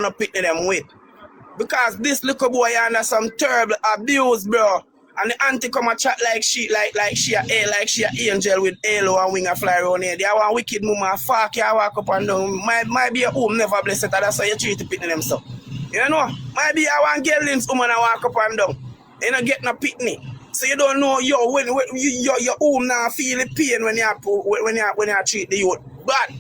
to pick them with. Because this little boy under some terrible abuse, bro. And the auntie come and chat like she a angel with halo and wing a fly around here. They are one wicked mama, fuck you, walk up and down. Might be a home never blessed, that's how you treat the pitney them so. You know? Might be a one girl's woman and walk up and down. You don't get no pitney. So you don't know when your home now feel the pain when you treat the youth. But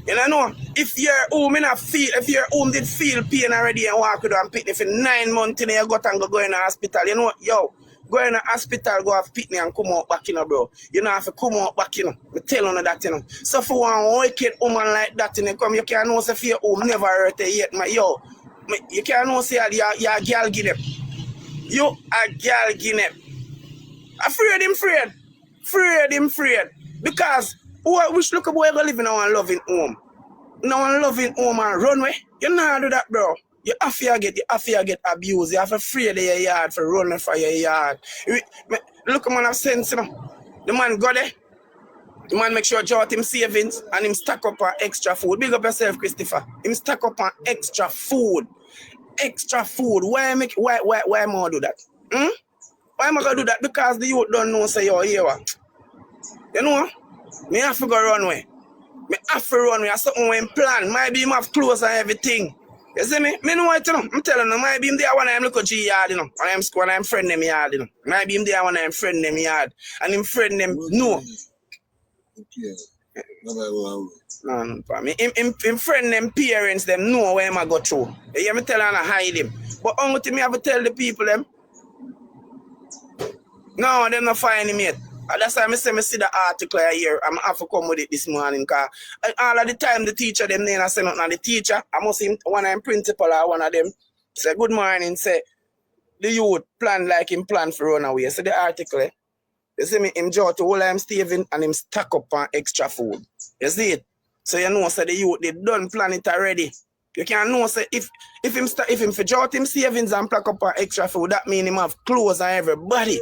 you know, if your home did feel pain already and walk with and pitney for 9 months and you got and go in the hospital, you know, yo. Go in the hospital, go have pitney and come out back, you know, bro. You know, have to come out back, you know. I tell you that, you know. So for one wicked woman like that, you know, come, you can't know if your home never hurt you yet, my yo. You can't know say you're a girl give them. You a girl give them. Afraid. Because which look boy go live in our loving home. In our loving home and run away. You know do that, bro. You have to get abused. You have to free your yard for running for your yard. Look, man, have sense, you know. The man got there. The man make sure jot him savings and him stack up on extra food. Big up yourself, Christopher. Him stack up on extra food. Why am I do that? Why am I gonna do that? Because the youth don't know say you're here. You know? Me have to go run away. Me have to run away. Something when plan. Maybe him have clothes and everything. You see me? Me know what you know. I'm telling you, maybe him there when I'm look at G yard, you know. When I'm friend them yard, you know. Maybe him there when I'm friend them yard. And him friend them know. No, him friend them parents them know where I go through. You hear me tell and I hide him. But only thing me have to tell the people them. No, them not find him yet. That's why I say me see the article here. I'm have to come with it this morning. Cause all of the time the teacher them then I say nothing and the teacher, I must see one of them principal or one of them say good morning, say the youth plan like him plan for run away. So the article, you see me, him draw to all him Steven and him stack up on extra food. You see it? So you know say the youth they done plan it already. You can know say if him for draw him savings and pack up on extra food, that mean him have clothes and everybody.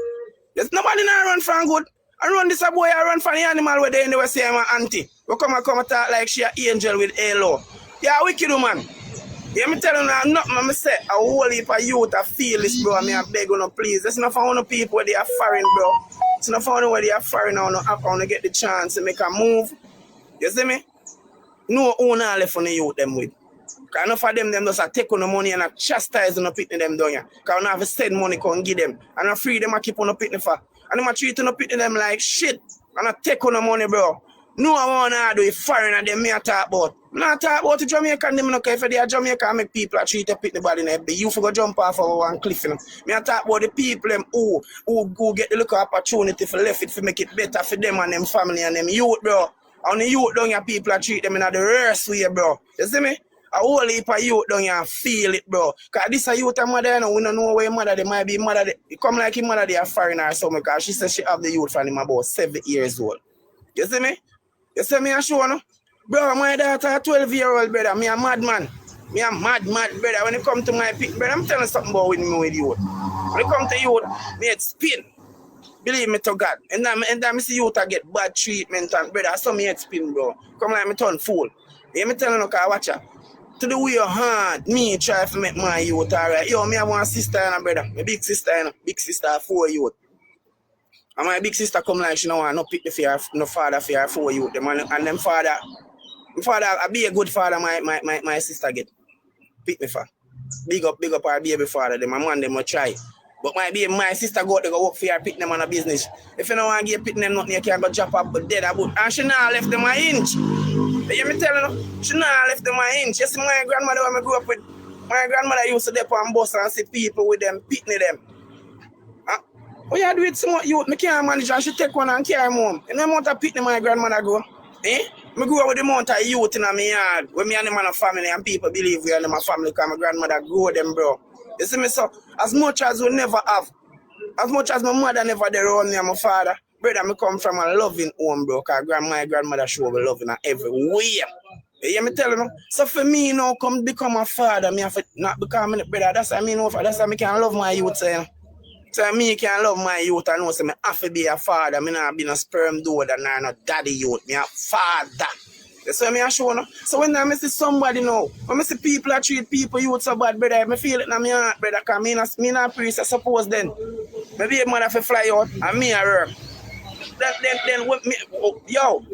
There's nobody now run from good. I run this a boy, I run from the animal where they in the West say my auntie. We come and talk like she an angel with halo. Yeah, wicked woman. Yeah, me tell you now, nothing I say, a whole heap of youth I feel this, bro. I beg you, no, please. It's not for one of people where they are foreign, bro. It's not for one where they are foreign or no I want to get the chance to make a move. You see me? No owner left on the youth them with. Because enough of them just take on the money and chastise and pitney them down here. Because I have to send money and give them. And I free them I keep on the pitney for. And I'm treating them like shit. And I take on the money, bro. No, I want to do it foreign and them me I talk about. I'm not talk about the Jamaican, them no care if they are Jamaican make people treat the pitney body in there. You for go jump off of one cliff. You know? Me I talk about the people them who get the look opportunity for left it for make it better for them and them family and them youth, bro. And the youth down here people treat them in the worst way, bro. You see me? A whole heap of youth down here feel it, bro. Because this a youth and mother, you know, we don't know where mother they might be mother. It come like his mother they are foreigner or something because she says she have the youth from him about 7 years old. You see me? You see me I show no? Bro, my daughter a 12-year-old brother. Me a madman. Me a mad brother. When it come to my pick, brother, I'm telling you something about with youth. When it come to youth, me it spin. Believe me to God. And then I see youth I get bad treatment and brother, I saw me head spin, bro. Come like me turn fool. You me telling you, watch out. To the way hard, me try to make my youth alright. Yo, me have one sister and a brother. My big sister and big sister 4 youth. And my big sister come like she don't want no pick the fear, no father fear 4 youth. And them father, I be a good father my sister get. Pick me for. Big up our baby father. Them, my man them will try. But my sister go to go work for her, pick them on a business. If you don't want to give pick them nothing, you can go drop up but dead about. And she not left them an inch. You hear me telling you? She not left them an inch. You see my grandmother when I grew up with, my grandmother used to dip on bus and see people with them, pitney them. What you do with some youth? I can't manage and she take one and carry them home. You know how much pitney my grandmother grow? I grew up with the amount of youth in my yard. When me and them are a family and people believe we are in my family because my grandmother grew them, bro. You see me, so as much as we never have, as much as my mother never there around me and my father, brother, me come from a loving home, bro, because my grandmother show me loving her everywhere. You hear me telling you? So for me, now, come become a father, me have to not become a brother. That's what I mean, that's why I can love my youth, saying. So me can love my youth and know, so I have to be a father. I not be no sperm donor, not no daddy youth, me a father. That's why I show no. So when I see somebody now, when I see people that treat people youth so bad, brother, I feel it in my heart, brother, because me not priest, I suppose then. Maybe a mother for fly out and me a her. Then what me, oh, yo,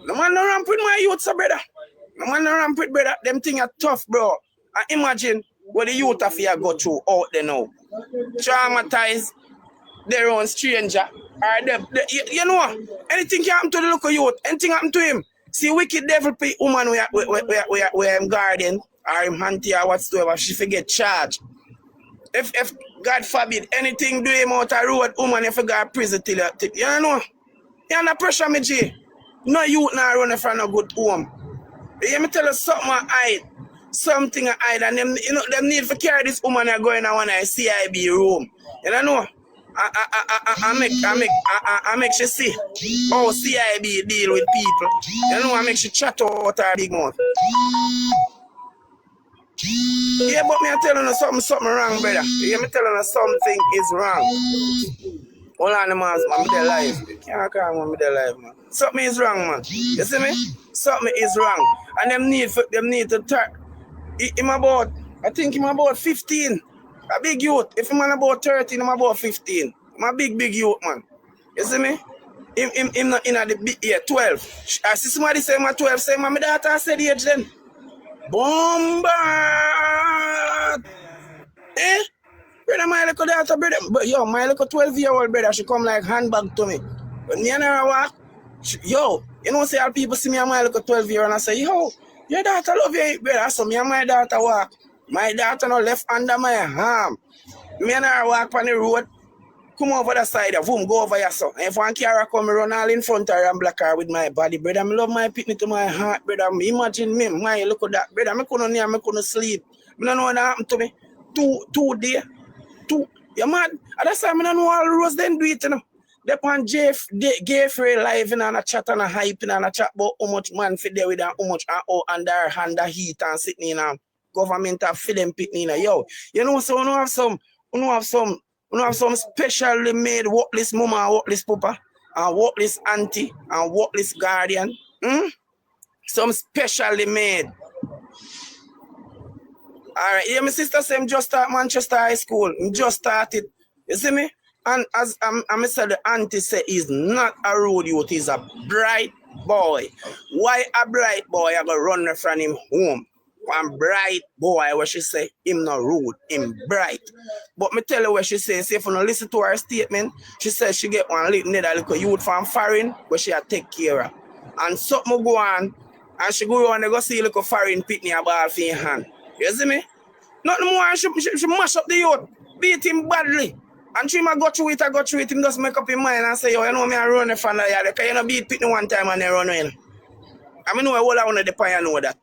no man no ramp with my youth, so brother. No man no ramp with brother. Them things are tough, bro. And imagine what the youth have to go through out there now. Traumatize their own stranger. Or you know, anything can happen to the local youth, anything happen to him. See, wicked devil pay woman where I'm guardian or him auntie or whatsoever, she forget charge. If God forbid anything do him out a road, woman if you got prison till you know. You under pressure, me G. No youth now running from a good home. You hear me tell you something I hide. Something I hide, and them, you know, them need to carry this woman going on a CIB room. You know? I make she see how CIB deal with people. You know, I make she chat out her big mouth. Yeah, but me I telling you something wrong, brother. You me telling you something is wrong. Hold on, man, I'm there live. You can't call me there live, man. Something is wrong, man. You see me? Something is wrong. And them need to turn. I think him about 15. A big youth. If him about 13, I'm about 15. I'm a big youth, man. You see me? Him not in the big, yeah, 12. I see somebody say my 12, say my daughter said the age then. Bombard! Eh? Brother, my little daughter, brother. But yo, my little 12-year-old brother, she come like handbag to me. When me and her walk, yo, you know, say all people see me and my little 12-year-old and I say, yo, your daughter love you, brother. So me and my daughter walk. My daughter no left under my arm. Me and her walk on the road. Come over the side, boom, go over here, so. And if one car come, run all in front of her and block her with my body, brother. I love my picnic to my heart, brother. Imagine me, my look at that, brother. I couldn't sleep. I don't know what happened to me. Two days. You mad? And that's why I don't know all the rules then do it, you know. They on gay free live and a chat and a hype and a chat about how much man fit there with and how much under hand the heat and sitting in government have fit them picnic. Yo, you know, so we have some specially made workless mama and workless papa and workless auntie and workless guardian. Some specially made. Alright, yeah, my sister said just start Manchester High School. Just started. You see me? And as I said, the auntie said he's not a rude youth, he's a bright boy. Why a bright boy? I go run from him home. One bright boy where she say him not rude, him bright. But me tell her what she says, if you don't listen to her statement, she says she get one little youth from foreign where she take care of. And something go on, and she go on and go see little foreign pitney a ball for in hand. You see me? Nothing more, she mash up the youth, beat him badly. And she might go through it, him just make up his mind and say, yo, you know me, I run the fan of yard. Because you know beat pitney one time and they run away. I mean, all I want to depend on know that.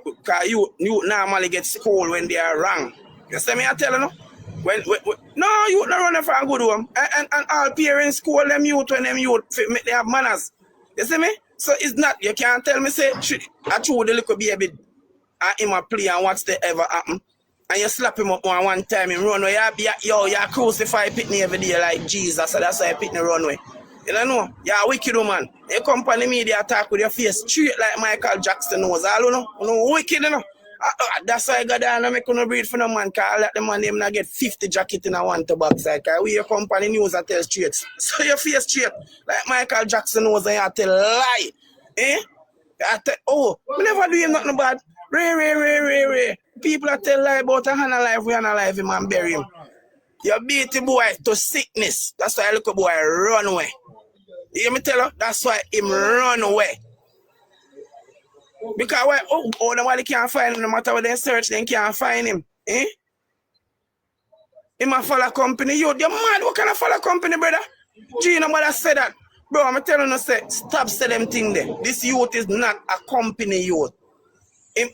Because you normally get schooled when they are wrong. You see me, I tell you, no? No, you not running for a good one. And all parents school them youth when them youth make they have manners. You see me? So it's not, you can't tell me, say, I threw the little baby and him a play and what's the ever happen. And you slap him up one time and run away. You crucify Pitney every day like Jesus. So that's why Pitney run away. You don't know? You're a wicked woman. You come on the media attack with your face straight like Michael Jackson knows. All you know? You know, wicked, you know? That's why I got down and I couldn't breathe for no man. Because I let the man them not get 50 jacket in a one to backside. Because we your company news and tell straight. So your face straight like Michael Jackson knows and you tell lie. Eh? I tell, oh, we never do him nothing bad. Ray. People that tell lie about a hand alive, we alive him and bury him. You beat the boy to sickness. That's why little boy run away. You hear me tell you? That's why him run away. Because why? Nobody can't find him. No matter what they search, they can't find him. Eh? Him a follow company. You're mad. What kind of follow company, brother? Gee, nobody said that. Bro, I'm telling you, stop saying them thing there. This youth is not a company youth. Him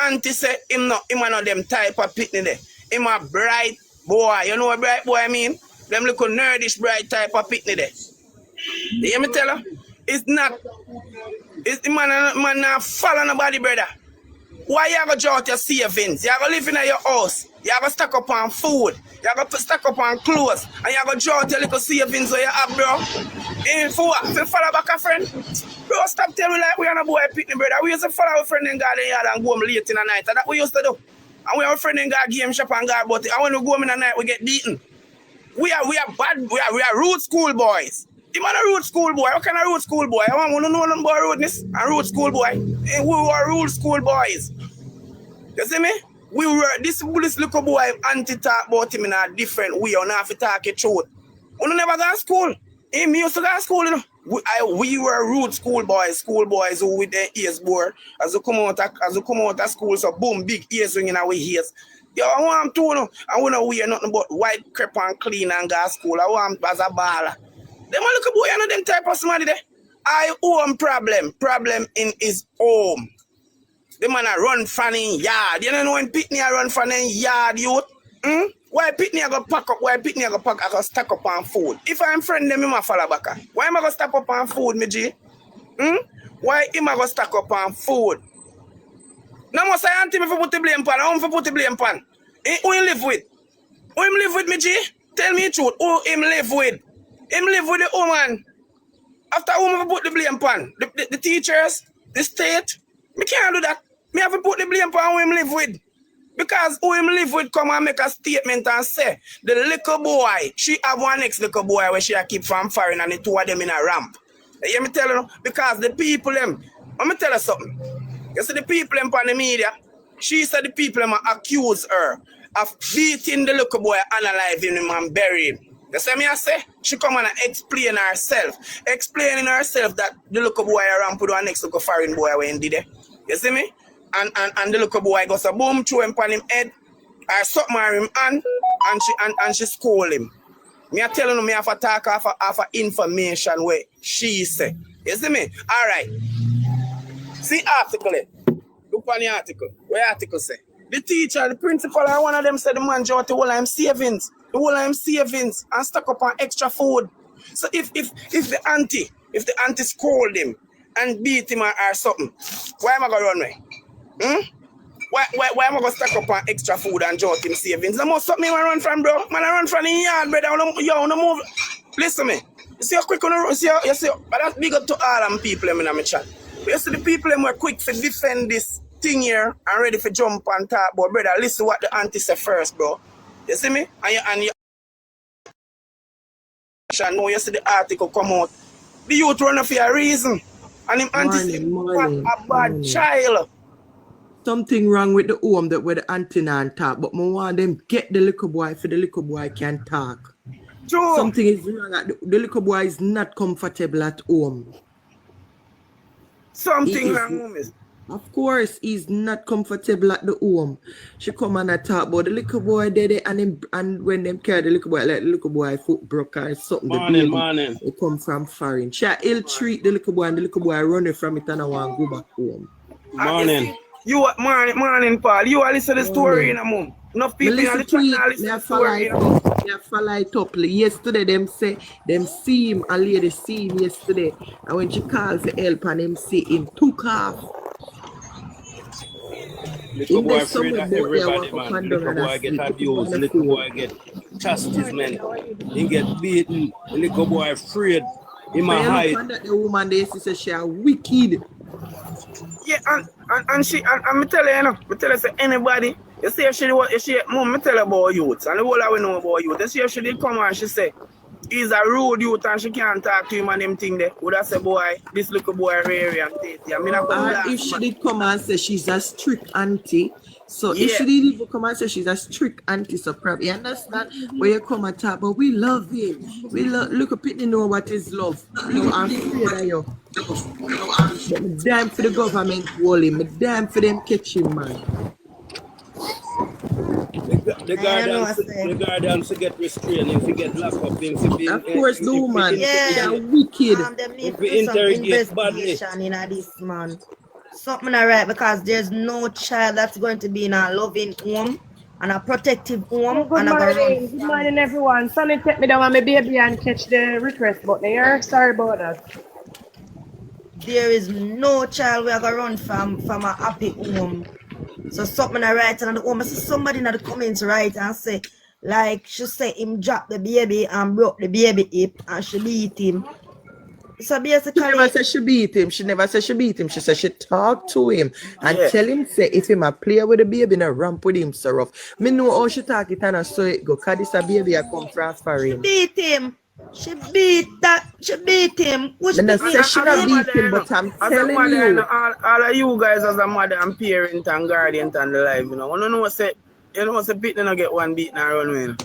auntie say him not them type of pitney there. Him a bright boy. You know what bright boy I mean? Them little nerdish bright type of pitney there. You hear me tell you? It's not. It's man not follow nobody, brother. Why you gonna draw out your savings? You gonna live in your house. You gonna stack up on food. You gonna stack up on clothes. And you gonna draw out your little savings where you have, bro. And for what? For follow back a friend? Bro, stop telling me like we are a boy picnic, brother. We used to follow our friend in garden yard and go home late in the night. That's what we used to do. And we have a friend in God game shop and God, but and when we go home in the night, we get beaten. We are bad. We are root school boys. You man a root school boy. What kind of root school boy? I want to know nothing about rudeness. A root school boy. And we were root school boys. You see me? We were this little boy anti-talk about him in a different way. On have to talk it truth. We never go to school. Him used to go to school, you know. We were root school boys who with their ears bore. As we come out of school, so boom, big ears ringing our ears. Yo, I want to know. I want to wear nothing but white crepe and clean and go to school. I want as a baller. Them a little boy, you know them type of somebody there. I own problem in his home. The man a run from in yard. You know when Pitney a run from in yard, youth? Why Pitney a go pack up? Why Pitney a go pack? I go stack up on food. If I'm friend them, him a follow back. Why am I go stack up on food, me G? Why him a go stack up on food? No more say auntie me for put the blame pan. I want for put the blame pan. Who him live with? Who him live with, me G? Tell me the truth. Who him live with? Him live with the woman. After whom I put the blame pan? The teachers, the state. Me can't do that. Me have to put the blame pan who him live with. Because who him live with come and make a statement and say, the little boy, she have one next little boy where she keep from foreign and the two of them in a ramp. You hear me tell you? Because the people them, let me tell you something. You see the people them on the media, she said the people them accuse her of beating the little boy, analyzing him and burying him. You see me I say? She come and explaining herself that the little boy around put one next little foreign boy when did it. You see me? And the little boy goes a boom through him on him head, or something on him and she scold him. Me I telling you me have to talk off information where she say. You see me? Alright. See article it. Look on the article. What article say? The teacher, the principal, and one of them said the man draw the whole of him savings. The whole of him savings and stock up on extra food. So if the auntie scold him and beat him or something, why am I gonna run away? Why am I gonna stack up on extra food and draw him savings? The most something I run from, bro. Man, I run from the yard, brother. Yo, no move. Listen me. You see how quick on the road? You see, but that's big up to all them people in my chat. But you see the people them were quick to defend this thing here and ready for jump and talk, but brother, listen what the auntie say first, bro. You see me? And you know you see the article come out. The youth run for a reason. And him auntie say a bad child. Something wrong with the home that where the auntie and talk, but I want them get the little boy for the little boy can talk. True. Something is wrong. The little boy is not comfortable at home. Something wrong with me. Of course, he's not comfortable at the home. She come and talk about the little boy there and when them carry the little boy, like the little boy foot broke or something. Morning. They come from foreign. She ill treat the little boy and the little boy running from it and I want to go back home. Morning. Morning, Paul. You are listening to the story in a mom. Enough people on the channel listen to the story. They follow it up. Yesterday, them see him, a lady see him yesterday. And when she called for help and them see him, took off. Little boy afraid of everybody, man. Little boy get abused. Little boy get chastisement. He get beaten. Little boy afraid. He might hide. The woman they say she a wicked. Yeah, and she and me tell her, you know, me tell her say anybody, you see if she mom, me tell her about youth, and the whole I we know about youth. You see if she did come and she say he's a rude youth and she can't talk to him and them thing there. Would I say boy, this little boy rare and tasty. I mean, if she did come and say she's a strict auntie, so yeah. if she did even come and say she's a strict auntie, so probably you understand where you come and talk, but we love him. We love look up Pitney know what is love. You are afraid of you. Me damn for the government hold him. Me damn for them catch him, man. The guardians to get restrained, if you get locked up, of course, no man. Yeah, wicked. Them need to do some investigation in this man. Something alright because there's no child that's going to be in a loving home and a protective home. Good morning, everyone. Sonny take me down on my baby and catch the request button here. Sorry about that. There is no child we are going to run from a happy home So something I write and the woman see somebody in the comments write and say, like she say him drop the baby and broke the baby hip and she beat him. So basically, She never said she beat him. She never said she beat him. She said she talked to him and tell him say if him a play with the baby and ramp with him so rough. Me know how she talk it and I saw it go. Cause this a baby a come France for him. beat him. She beat him. Which Me not say she not beat him, but I'm telling you. All of you guys as a mother and parent and guardian and the life, you know. You know say beat not get one beat and run away.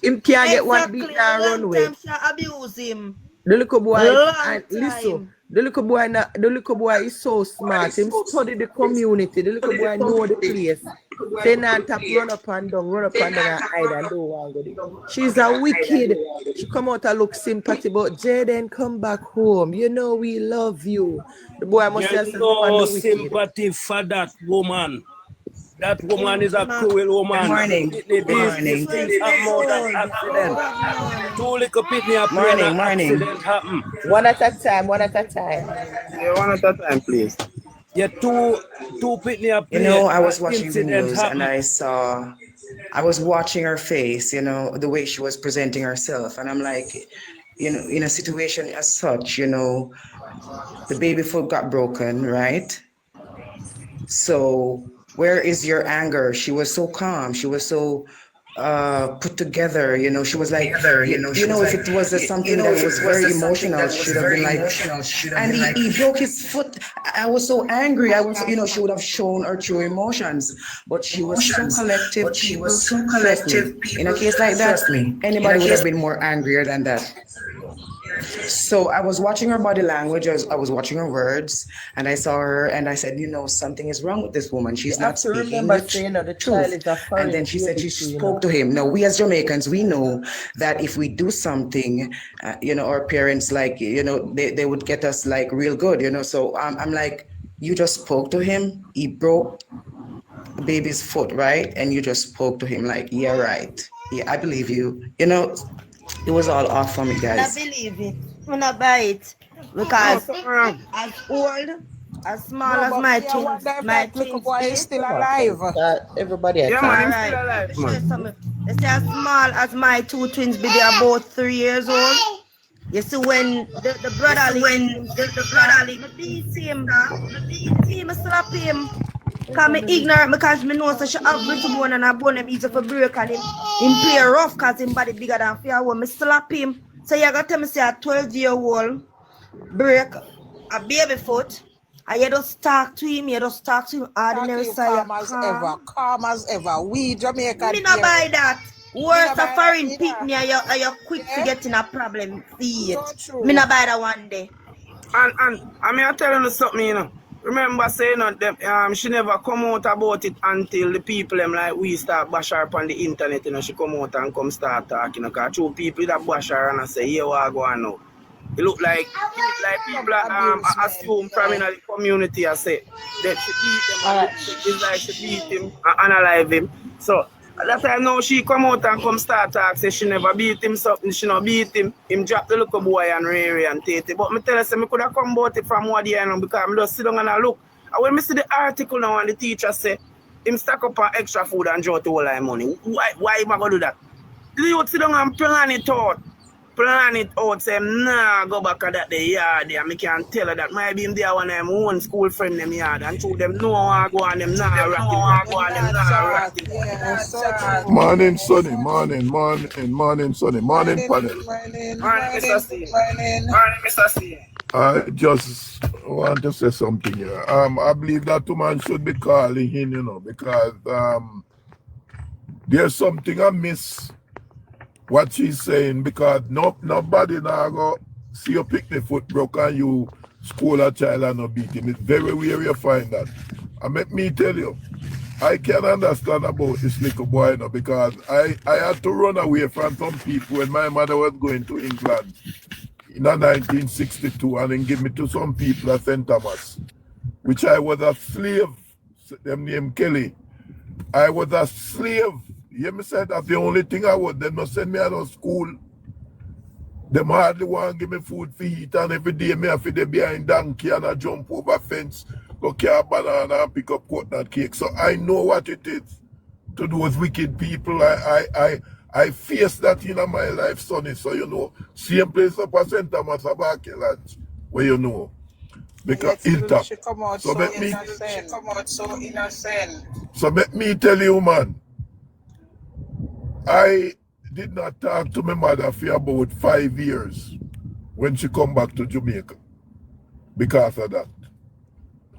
Him can't get one beat and run away. She abuse him. The little boy, Long listen, time. the little boy is so smart. Him study the community. The little boy know the place. They not tap run up and down and hide and don't want to go. She's a wicked. She come out and look sympathy, but Jaden come back home. You know we love you. The boy must have There's no sympathy for that woman. That woman is a cruel woman. Good morning. Good morning. Things happen out of accident. Two little pitney up Morning, morning. accident happen. One at a time, one at a time. Yeah, one at a time, please. Yeah, two pitney up. You know, I was watching the incident news happen. and I was watching her face, you know, the way she was presenting herself. And I'm like, you know, in a situation as such, you know, the baby foot got broken, right? So where is your anger? She was so calm. She was so put together, you know. She was like, you know, if it was something that was very emotional, she should have been like, and he broke his foot. I was so angry. I was, you know, she would have shown her true emotions, but she was so collective. In a case like that, anybody would have been more angrier than that. So I was watching her body language, I was watching her words, and I saw her and I said, you know, something is wrong with this woman. She's not speaking the truth. And then she said she spoke to him. Now, we as Jamaicans, we know that if we do something, you know, our parents, like, you know, they would get us like real good, you know. So I'm like, you just spoke to him. He broke the baby's foot, right? And you just spoke to him like, yeah, right. Yeah, I believe you. You know, it was all off for me, guys. I believe it. I'm not buy it because as old, as small as my twins boy is still alive. Everybody Yeah, man, he's still alive, man. They say as small as my two twins be, they about 3 years old. You see when the brother beat him, I slap him. Cause me ignorant because me know so she have little bone and a bone him easy for break and him play rough cause him body bigger than fear when me slap him. So you gotta tell me say a 12-year-old break a baby foot and you just talk to him, ordinary style. Calm as ever. We Jamaican. Me not buy that. Worse a foreign pitney and you quick to get in a problem. See it. Me not buy that one day. And I mean I tell you something, you know. Remember saying that she never come out about it until the people like we start bash her on the internet, you know, she come out and come start talking, you know, because two people that bash her and I say, yeah, what go on now? It look like people assume from in the community I say that she beat him, it's like she beat him and unalive him. So at that time now she come out and come start talk, say she never beat him something, she not beat him drop the little boy and Ray and Tate. But me tell her say me could have come about it from what year now because I just sit down and I look. And when me see the article now and the teacher say him stack up an extra food and draw to all my money. Why am I gonna do that? The youth sit down and plan it out, say nah go back at that the yard there. Me can tell her that maybe him there one of them one school friend them yard and through them know how go on them nah Morning, Sonny. Morning, Sonny. Morning, panel. Morning, Mr. C. I just want to say something here. I believe that woman should be calling in, you know, because there's something I miss what she's saying, because nobody now go see your picnic foot broke and you school a child and no beat him. It's very rare you find that. And let me tell you, I can understand about this little boy now, because I had to run away from some people when my mother was going to England in 1962 and then give me to some people at St. Thomas, which I was a slave, them named Kelly. I was a slave. You hear me say that's the only thing I was. They must send me out of school. Them hardly want to give me food for eat, and every day me have to dey behind donkey and I jump over fence, go carry banana and pick up coconut cake. So I know what it is to those wicked people. I face that in my life, sonny. So you know, same place up at St. Thomas Abakeland, where you know. Because intact. She come out So so let me innocent. She come out so innocent. so let me tell you, man, I did not talk to my mother for about 5 years when she come back to Jamaica because of that.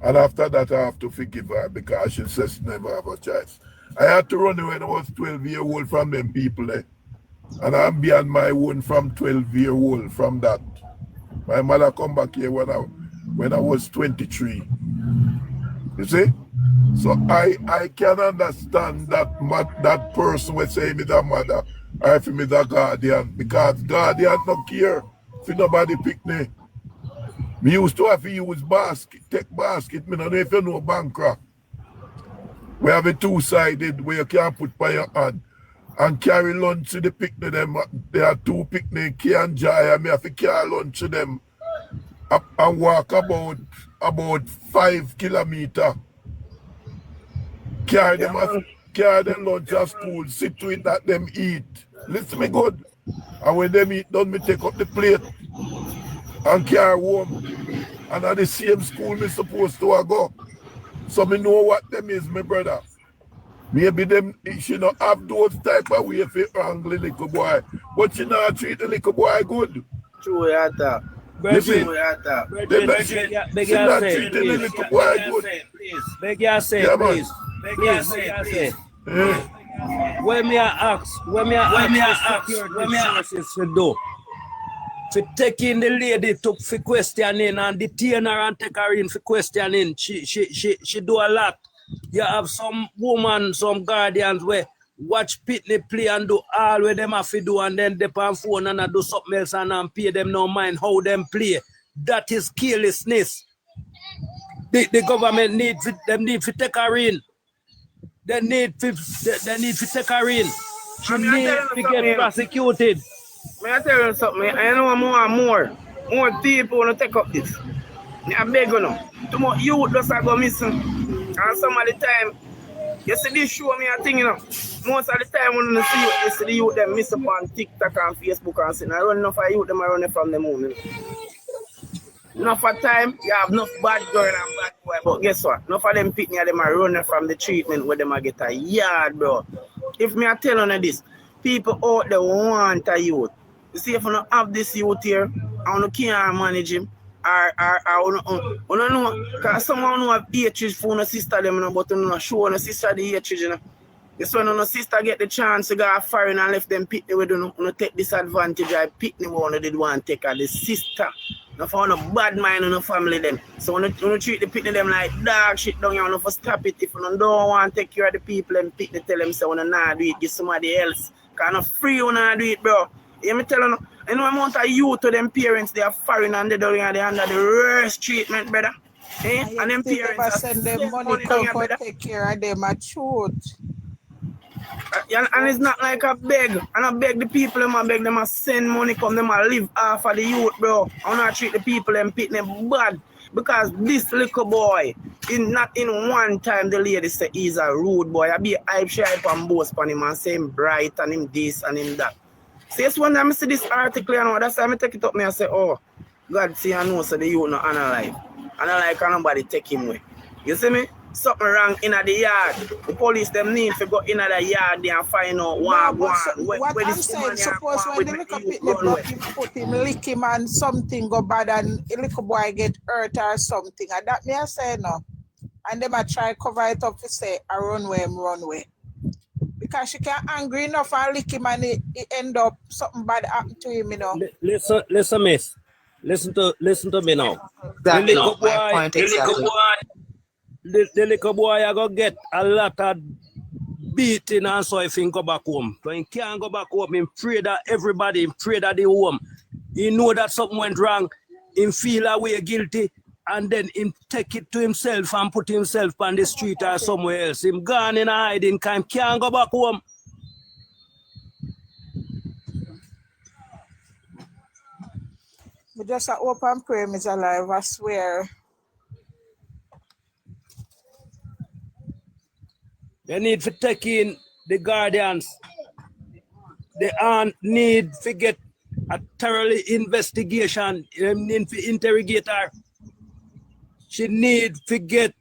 And after that, I have to forgive her because she says she never have a choice. I had to run away when I was 12-year-old from them people, and I'm beyond my own from 12-year-old from that. My mother come back here when I was 23. You see? So I can understand that person will say me the mother or if me the guardian, because guardian don't care if nobody pick me. Me used to have to use basket, take basket. Me don't know if you know bankrupt. We have a two-sided where you can put by your hand and carry lunch to the picnic. There are two picnic, Key and Jai, and me have to carry lunch to them and walk about 5 kilometers. Carry them lunch at school, sit to it that them eat. Listen me good. And when them eat done, me take up the plate and carry home. And at the same school me supposed to go. So me know what them is, my brother. Maybe them she not have those type of way for wrangle the little boy. But she not treat the little boy good. True, yeah, that. Listen, Beg she you not say, treating the please. little boy good. Beg you say, Yeah, man. please. Please. Eh? When me ask security resources to do, for taking the lady to for questioning and detain her and take her in for questioning, she do a lot. You have some woman, some guardians where watch Pitney play and do all where them have to do, and then they on phone and do something else and pay them no mind how them play. That is carelessness. The government need to take her in. They need to take her in. She needs to get prosecuted. May I tell you something? I know more people want to take up this. I beg you now. Too much youth just go missing. And some of the time, you see this show me a thing, you know. Most of the time when you see the youth them miss up on TikTok and Facebook and saying, I run enough of youth them running from the moon. You know. Enough of time, you have enough bad girl and bad boy, but guess what? Enough of them picking them are running from the treatment where them are get a yard, bro. If me I tell you this, people out there want a youth. You see, if you don't have this youth here, I don't can't manage him. I don't know, because someone who have hatred for no sister them, but you know, show no sister the hatred, you know. This when no sister get the chance to go foreign and left them pick with you know, take disadvantage. I pick them one did want to take her, the sister. No for no bad mind in the family them. So when you treat the pick them like dog shit down, you want to stop it. If you don't want to take care of the people and pick the tell them so when you not do it, give somebody else. Because no free when you do it, bro. You me tell you, you know amount of youth to them parents, they are foreign and they don't they under the worst treatment, brother. Eh? And them parents send them money come for take care of them at truth. And it's not like I beg. And I beg the people, I beg them to send money come, them to live off of the youth, bro. I not treat the people and pick them bad. Because this little boy, not in one time the lady say he's a rude boy. I be hype and boast on him and say him bright and him this and him that. So yes, one time I see this article, you know, that's why I take it up and I say, oh, God see I know so the youth not alive. And I like nobody take him away. You see me? Something wrong in the yard. The police them need to go in the yard there and find out what I'm saying, suppose when the little bit the put him, lick him and something go bad and a little boy get hurt or something. And that me I say no. And them I try cover it up to say I run away. Because she can't angry enough and lick him and it end up something bad happen to him, you know. Listen, miss. Listen to me now. Exactly. The little boy I go get a lot of beating and so if he go back home. So he can't go back home. He pray that everybody, pray that the home. He know that something went wrong. He feel away guilty. And then him take it to himself and put himself on the street or somewhere else. Him gone in a hiding camp, can't go back home. We just hope and pray He's alive, I swear. They need to take in the guardians. They need to get a thoroughly investigation. They need to interrogate her. She need to get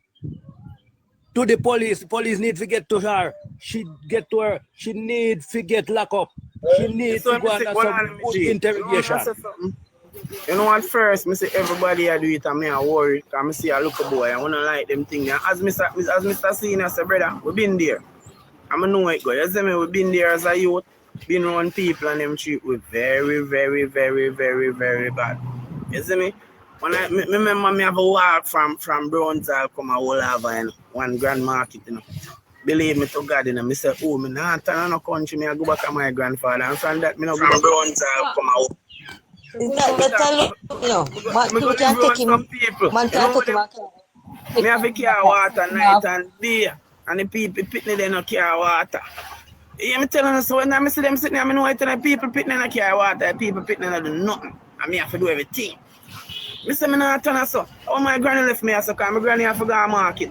to the police. The police need to get to her. She get to her. She need to get locked up. She need to go under some good interrogation. You know what, first, I say everybody I do it and me I worry because I see a look boy, I want to like them things. As Mr. Senior said, brother, we've been there. I know it go. You see me, we've been there as a youth, been around people and them treat we very, very, very, very, very bad. You see me? When I remember me have a walk from Brownsville come a whole over in one grand market, you know. Believe me to God, you know, I say, oh, me not turn on a country, me I go back to my grandfather. And from that, me no go to Brownsville come out. But you can take him. Man can take him. Me have to carry water night and day. And the people pitney they no carry water. You me telling us so when I see them sitting there, I know the people pitney no carry water, people pitney no do nothing. And me have to do everything. Me say me not turn so. Oh my granny left me so because my granny have to go to market.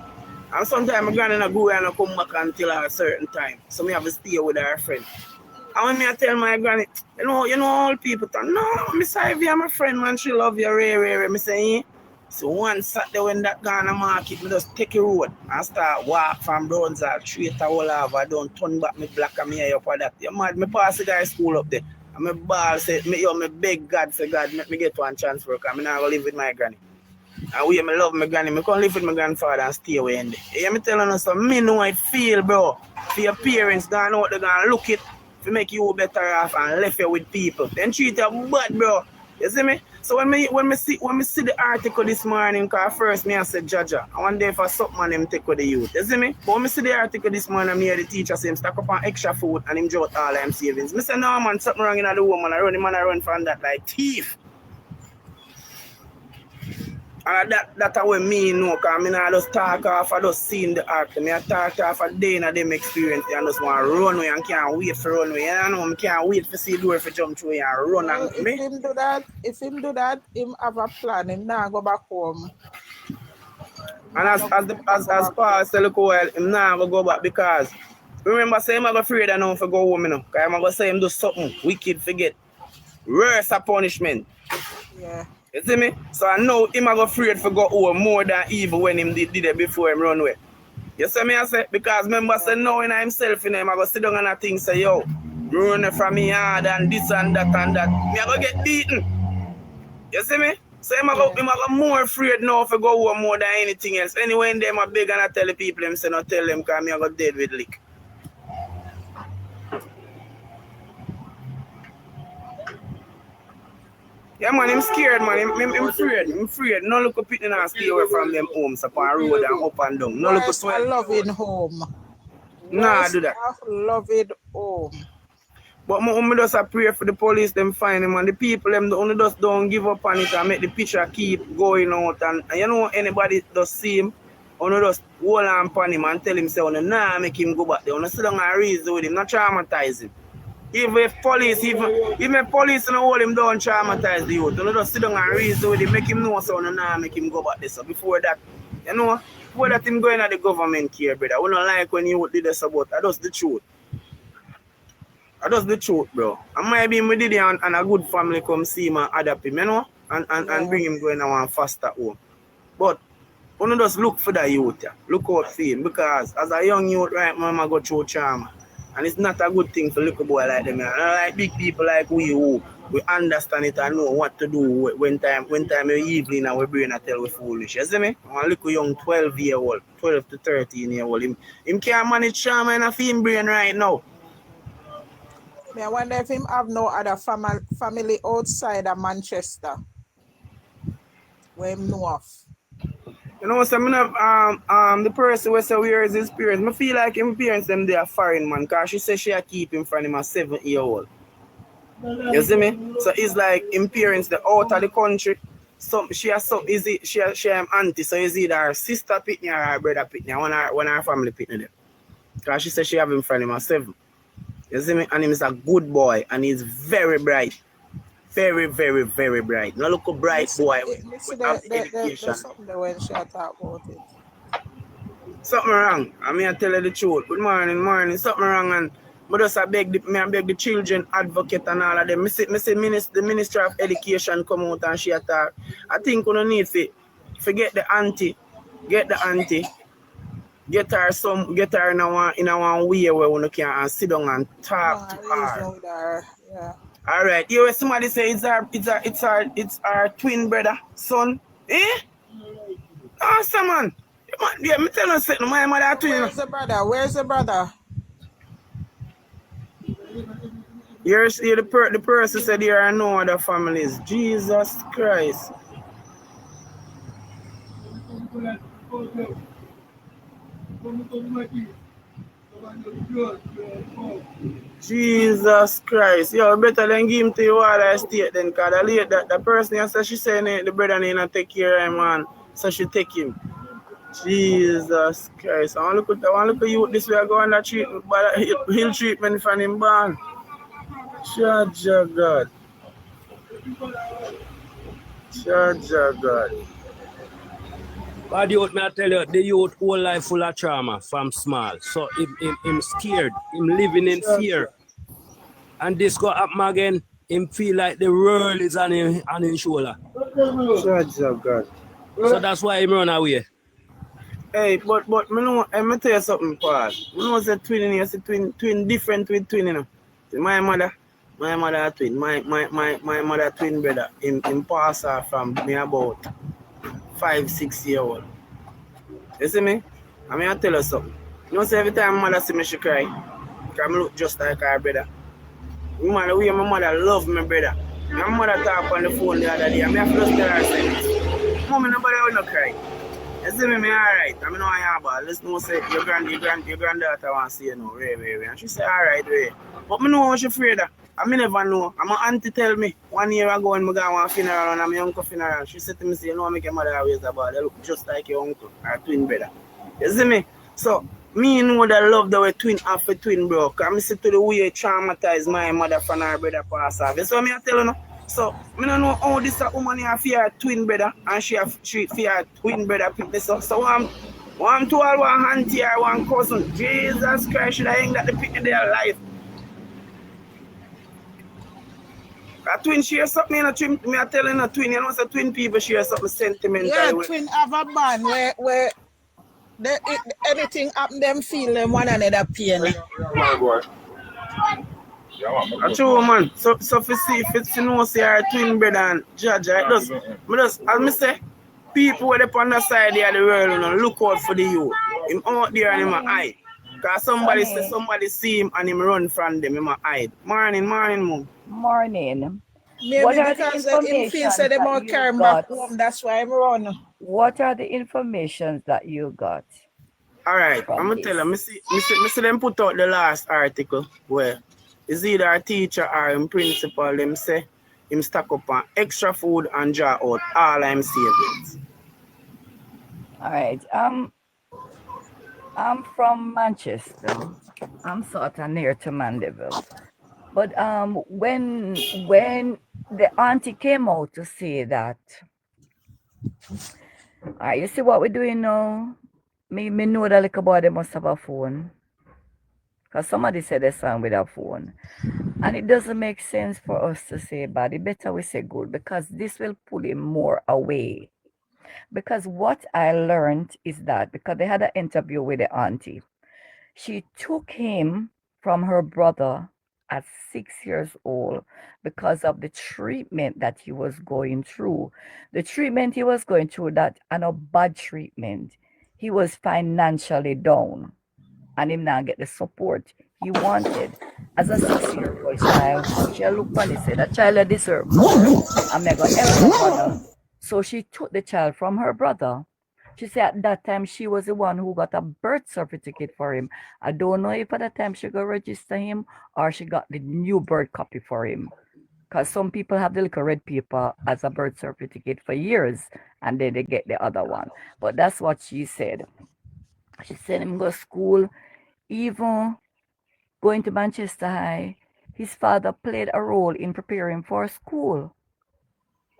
And sometimes my granny not go and not come back until a certain time. So me have to stay with her friend. And when me I tell my granny, you know all people talk, no, me say if you're my friend, man, she love you, really. Me say, eh? So one Saturday when that Ghana market, me just take a road and start walk from Brownsville, straight all over, don't turn back me black and me here up for that. You mad, me pass the guy school up there. And my ball say, me beg God, say God, make me get one chance for because I'm not going to live with my granny. And we me love my granny, me can't live with my grandfather and stay away in there. You me telling us, so me know I feel, bro. For your parents, gone out, they're going to look it to make you better off and left you with people. Then treat you bad, bro. You see me? So when me see the article this morning, because first me I said Jaja, I want day for something and him take with the youth. You see me? But when me see the article this morning, I hear the teacher say him stack up on extra food and him jot all them savings. Me say no man, something wrong in the woman. I run from that like thief. And that's what me know, because I not just talk off, I just seen the article. I talk off a day in a them experience and just want to run away and can't wait for run away. You know, I can't wait to see the door for jump through and run and if me. If him do that, him have a plan, him now go back home. And as Paul said, look well, him now go back because remember say him I go afraid of now for go home, you know. Because I'm going to say him do something wicked forget. Worse a punishment. Yeah. You see me? So I know him I go afraid for go home more than evil when him did it before him run away. You see me I say? Because remember say now in himself in him I go sit down and I think say yo, run from me hard and this and that and that. Me I go get beaten. You see me? So him I go more afraid now for go home more than anything else. Anyway, in them I beg and I tell the people them say not tell them because me I go dead with lick. Yeah, man, I'm scared, man. I'm afraid. No look up it and stay away from them homes up on road and up and down. No look up I love it home. Nah, do that. I love it home. But I just pray for the police, them find him, and the people, them only just don't give up on it and make the picture keep going out. And you know, anybody does see him, only just hold on upon him and tell him, say, nah, make him go back there. Only sit down and reason with him, not traumatize him. Even police and hold him down, traumatize the youth. Don't just sit down and reason with him, make him know so now make him go back there. So before that, you know, before that him going at the government care, brother. We don't like when you did this about that's the truth. That's the truth, bro. And maybe we did it and a good family come see him and adapt him, you know, and bring him going on faster home. But we don't just look for the youth, yeah. Look out for him, because as a young youth, right, mama go through trauma. And it's not a good thing for little boy like them. And like big people like we who we understand it and know what to do when time we evil in our brain and tell we foolish. You see me? One little young 12 to 13 year old. Him can't manage trauma in a film brain right now. I wonder if him have no other family outside of Manchester where him know of. You know, so the person who said where is his parents, I feel like his parents them they are foreign man, because she said she keep him from him a 7-year-old. You see me? So it's like his parents they out of the country. So she auntie, so is either her sister pitney or her brother pitney, one her family pitney them. Because she said she have him from him a 7. You see me? And him is a good boy and he's very bright. very, very, very bright. Now look a bright boy with have the education. There's something there when she talk about it. Something wrong. I mean, I tell you the truth. Good morning. Something wrong, and I just beg the children advocate and all of them. The Minister of Education come out and she attack. I think we don't need to forget the auntie. Get the auntie. Get her in a way where we can sit down and talk to her. Yeah. All right. You somebody say it's our twin brother son. Eh? Awesome, man. Yeah, me tell you something. My mother twin. Where's the brother? You're the person said there are no other families. Jesus Christ. Jesus Christ. Yo, better than give him to you all estate then, because the person said she said the brother need not take care of him, man. So she take him. Jesus Christ. I want to look at you this way going that treatment, but he'll treatment from him born. Judge God. But youth, may I tell you, the youth whole life full of trauma from small. So him scared, him living in fear. And this go happen again, him feel like the world is on his shoulder. Judge God. So that's why him run away. Hey, but me know, let me tell you something, Paul. Me know say twin in here, say twin different with twin, you know. My mother a twin. My mother twin brother. Him pass her from me about 5-6 years old. You see me? I mean I tell you something. You know say every time my mother see me she cry. Because I look just like her brother. The way my mother love my brother. My mother talk on the phone the other day. I have to just tell her say, Mommy, nobody will not cry. You see me alright. I know I have, but let's know say your granddaughter wants to see you now, Ray. And she say, alright, Ray. But me know what she afraid of. I never know. And my auntie tell me 1 year ago when I go to a funeral and my uncle funeral, she said to me, you know, I make your mother always about they look just like your uncle or twin brother. You see me? So me know that love that we twin half a twin bro. Cause I see to the way traumatized my mother from her brother pass off. That's what I tell you now. So I don't know how this woman have fear twin brother and she fear twin brother pick this up. So one to all one auntie or one cousin. Jesus Christ, should I ain't got the pick in their life. A twin share something in a twin. Me I telling a twin, you know, so twin people share something sentimental. Yeah, twin have a band where anything happen, them feel them one another pain. A true man. So if you see if it's you know say our twin brother and judge, it does. As I say, people where they on the side of the world, you know, look out for the youth. Him out there and him a hide. Cause somebody see him and him run from them, him a hide. Morning, mom. Morning. Maybe What are because the him feel say they information more that carry you back got? home, that's why I'm run. What are the information that you got? Alright, I'm from gonna this? tell them. I see them put out the last article where it's either a teacher or in principal, them say him stack up on extra food and draw out all I'm savings. All right. I'm from Manchester. I'm sort of near to Mandeville. But when the auntie came out to say that, you see what we're doing now? Me know that little boy they must have a phone. Because somebody said they son with a phone. And it doesn't make sense for us to say bad. It better we say good, because this will pull him more away. Because what I learned is that, because they had an interview with the auntie, she took him from her brother at 6 years old because of the treatment that he was going through. The treatment he was going through, that and a bad treatment. He was financially down and him now get the support he wanted. As a 6-year-old child, she looked on and said, that child deserves more. I'm going to help her brother. So she took the child from her brother. She said at that time she was the one who got a birth certificate for him. I don't know if at that time she got register him or she got the new birth copy for him. Because some people have the little red paper as a birth certificate for years and then they get the other one. But that's what she said. She said him go to school, even going to Manchester High, his father played a role in preparing for school.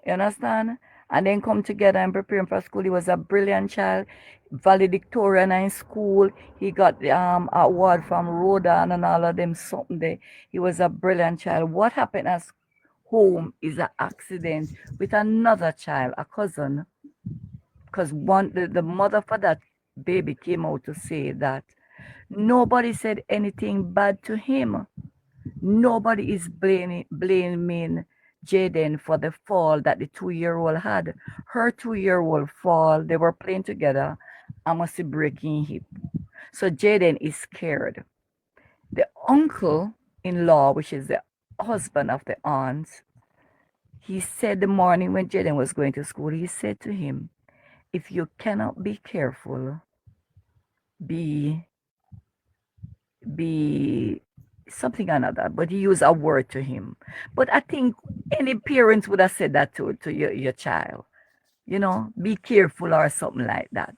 You understand? And then come together and prepare him for school. He was a brilliant child, valedictorian in school. He got the award from Rhoda and all of them something there. He was a brilliant child. What happened at home is an accident with another child, a cousin. Because the mother for that baby came out to say that nobody said anything bad to him. Nobody is blaming Jaden for the fall that the 2-year-old had. Her 2-year-old fall, they were playing together, and must be breaking hip. So Jaden is scared. The uncle-in-law, which is the husband of the aunt, he said the morning when Jaden was going to school, he said to him, if you cannot be careful, be something another, but he used a word to him. But I think any parents would have said that to your child, you know, be careful or something like that.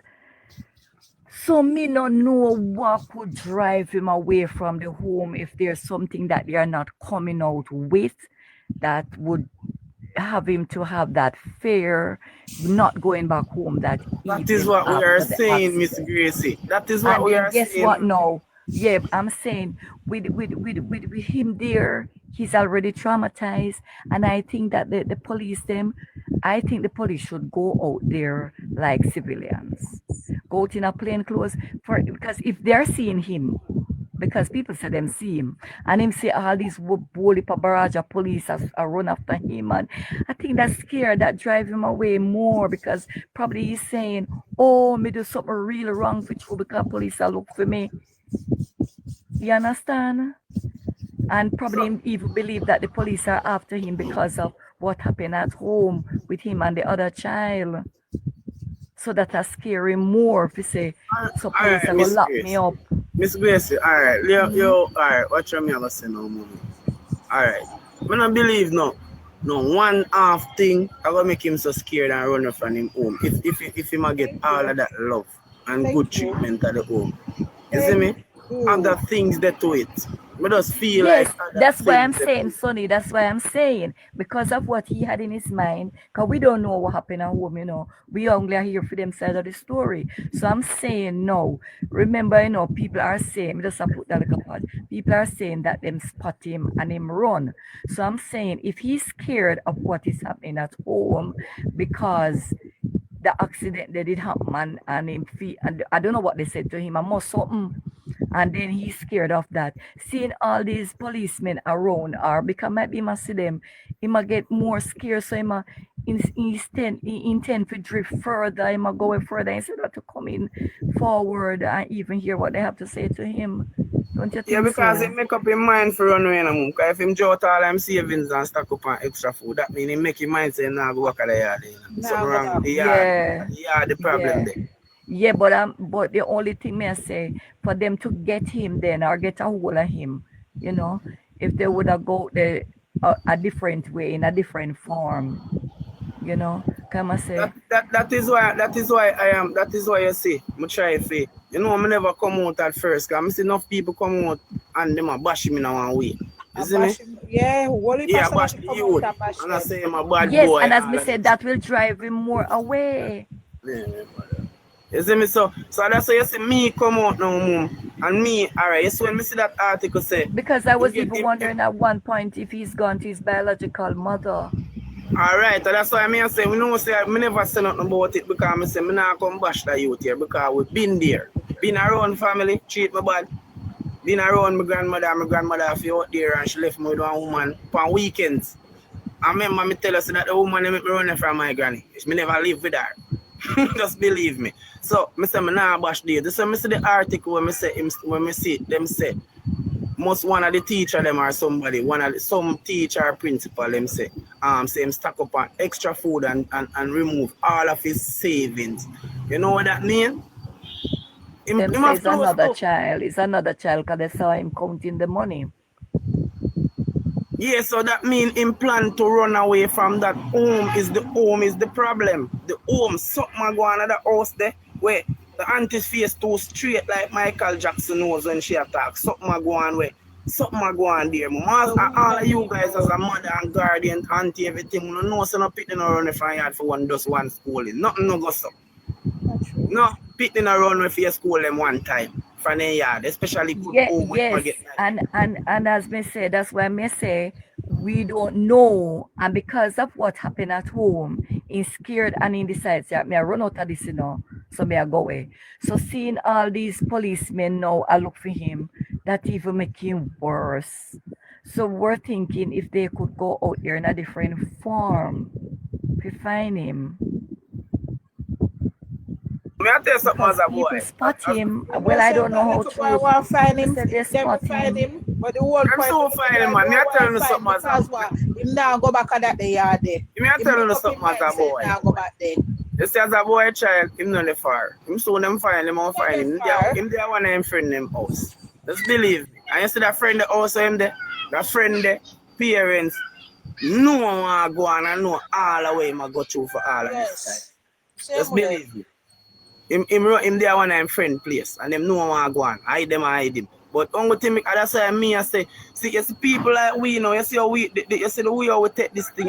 So me not know what could drive him away from the home if there's something that they are not coming out with that would have him to have that fear, not going back home. That is what we are saying, Miss Gracie. That is what we are saying. Guess what now? Yeah, I'm saying with him there, he's already traumatized, and I think that the police should go out there like civilians, go out in a plain clothes because if they're seeing him, because people say them see him, and him say all these bully barrage of police are run after him, and I think that scared, that drive him away more, because probably he's saying, oh, me do something really wrong for you because police are look for me. You understand? And probably even believe that the police are after him because of what happened at home with him and the other child. So that are scary more if you say, so police are going to lock me up. Miss Gracie, all right. All right, what you mean I say no more? All right. I don't believe no one half thing I gonna make him so scared and run from him home. If he might get all of that love and good treatment at the home. You see me? Other things that to it. I just feel yes, like that's why I'm saying, Sonny, that's why I'm saying, because of what he had in his mind, because we don't know what happened at home, you know. We only are here for them side of the story. So I'm saying no. Remember, you know, people are saying, just put that like a part, people are saying that them spot him and him run. So I'm saying if he's scared of what is happening at home because the accident that did happen and him feel, and I don't know what they said to him, I must something. And then he's scared of that. Seeing all these policemen around, or because might be must see them, he might get more scared, so he might intend to drift further, he might go further instead of to come in forward and even hear what they have to say to him. Don't you think yeah, because so? he make up his mind for run away no more. Because if him jot all them savings and stack up on extra food, that means he make his mind say, nah, go walk at the yard. Something wrong with the yard. Yeah, the problem there. Yeah, but the only thing may I say, for them to get him then or get a hold of him, you know, if they would have go the a different way, in a different form, you know, come I say. That is why you see, I try to say, you know, I never come out at first, because I see enough people come out and them are bash me in one way. You see me? Yeah, bash the youth. And I say I'm a bad yes, boy. and as me said, that will drive him more away. Yeah. You see me? So that's why you see me come out now, Mom. And me, alright, you see when me see that article say. Because I was even wondering at one point if he's gone to his biological mother. Alright, so that's why I say, we know say I never say nothing about it, because I say I not come bash the youth here, because we've been there. Been around family, treat me bad. Been around my grandmother if you out there and she left me with one woman on weekends. I remember me tell us that the woman make me run from my granny. Me never live with her. Just believe me. So I say I not bash there. This is I see the article when me see them say must one of the teacher them or somebody, some teacher or principal them say him stack up on extra food and remove all of his savings. You know what that mean? It's another child. It's another child because they saw him counting the money. Yeah, so that means him plan to run away from that home is the problem. The home, something go on at the house there where the auntie's face too straight like Michael Jackson knows when she attacks. Something go on where something I go on there. All of you guys as a mother and guardian, auntie, everything, you know, so no picking around the front yard for just one schooling. Nothing no go so. No, picking around with your school them one time from the yard, especially yes. And as me say, that's why me say we don't know, and because of what happened at home, he's scared and he decides that me I run out of this, you know, so me I go away. So seeing all these policemen now, I look for him, that even make him worse. So we're thinking if they could go out here in a different form to find him. May I tell you something as a boy? People spot him. Well, I don't know how to find him. They spot him. But the whole I'm so fine, man. Me I tell you something as a boy. Him now go back at that the yard there. Me I tell you something as a boy. Now go back there. You see, as a boy child, him not the far. Him soon them find him, I'll find him. Him there one of them friend them house. Just believe me. And you see that friend also him there, that friend there, parents, no one want to go on and know all the way him go through for all of this time. Just believe me. Him there one of them friend place, and them no one want to go on. Hide him. But only thing that's why me I say, see, you see people like we, you know, you see how you see the way how we take this thing.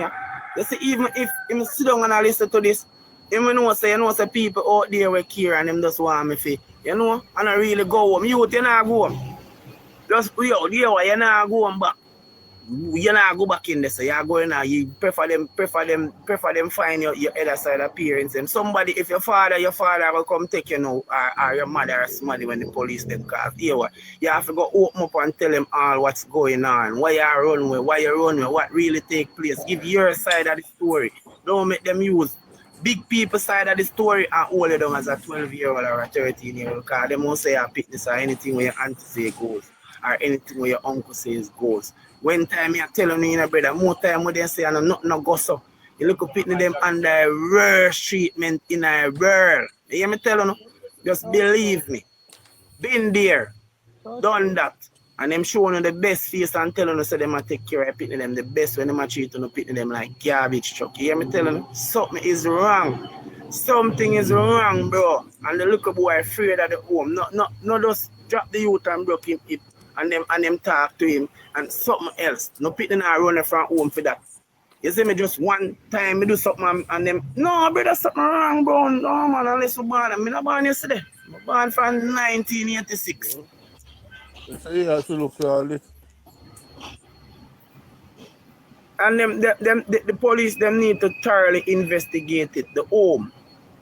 You see, even if him sit down and listen to this, him know say people out there will care and them just want me for, you know, and I really go home. You not go home. Just we out there, you not go home back. You not go back in there, so you go in there, you prefer them find your other side of parents. And somebody, if your father will come take you now, or your mother or somebody when the police them call you have to go open up and tell them all what's going on, why you run away, what really take place. Give your side of the story. Don't make them use big people side of the story and hold it down as a 12-year-old or a 13-year-old, because they won't say I pick this or anything where your auntie say goes, or anything where your uncle says goes. When time you telling you, brother, more time when they say nothing no go so. You look up at them under worse treatment in a world. You hear me telling you? Just believe me. Been there, done that. And them showing you the best face and telling you so them take care of pitting them the best when them treat you pitting them like garbage truck. You hear me telling you? Something is wrong. Something is wrong, bro. And the little boy afraid of the home. No just drop the youth and broke him hip. And them talk to him and something else. No people not running from home for that. You see me just one time me do something and them, no brother, something wrong, bro. No man, unless you born. I'm not born yesterday. I'm born from 1986. So you have to look for all this. And the police them need to thoroughly investigate it, the home.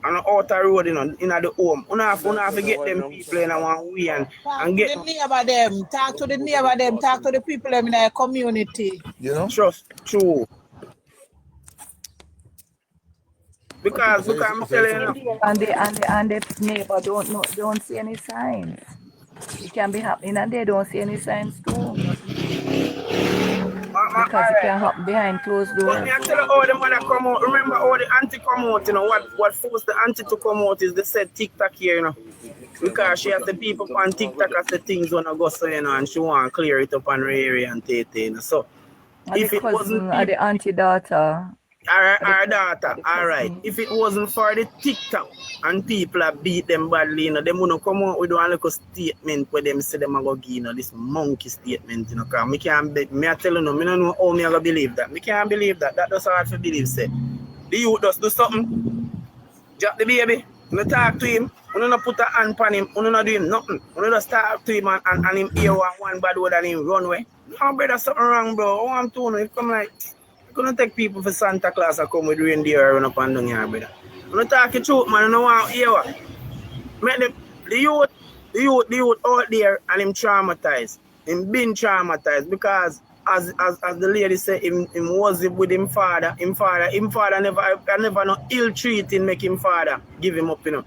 On the outer road, you know, in the home. You have to get them people in one way and get the neighbor them. Talk to the neighbor them. Talk to the people them in their community. You know? True. Because I'm telling you. And the neighbor don't see any signs. It can be happening and they don't see any signs too. Because it can happen behind closed doors. But I tell you all the mother come out. Remember all the auntie come out, you know, what forced the auntie to come out is they said TikTok here, you know. Because she has the people on TikTok as the things wanna go so, you know, and she want to clear it up on her area and take it, you know. So if it wasn't the auntie daughter. Our daughter, alright. If it wasn't for the TikTok and people that beat them badly, you know, they wouldn't come out with one little statement where them say them are going to give, you know, this monkey statement, you know, because me I tell you, no, I don't know how me I believe that. Me can't believe that. That does hard to believe, say. The youth does do something, drop the baby, you talk to him, you don't put a hand on him, you don't do him nothing. You just talk to him and him hear one bad word and him run away. No, brother, something wrong, bro. I want to know, it come like... You couldn't take people for Santa Claus and come with reindeer run up and down here, brother. When you talk the truth, man, you don't want to hear what. Make the youth out there and him traumatized. Him been traumatized because as the lady said, him was with him father. Him father never no ill treating make him father give him up, you know.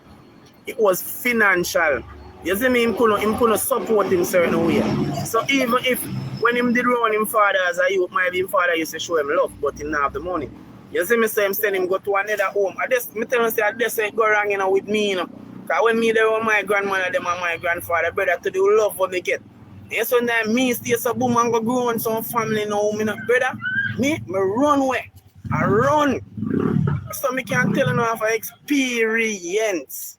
It was financial. You see me, him couldn't support him certain way. So even if when him did run him father as a youth, maybe him father used to show him love, but he not have the money. You see me say him send him go to another home. I tell him say this ain't go wrong, you know, with me, you know. Because when me there with my grandmother, them and my grandfather, brother, to the love what they get. Yes, when me stay so boom and go grow on some family now, me know, brother, me run away. I run. So me can't tell you of experience.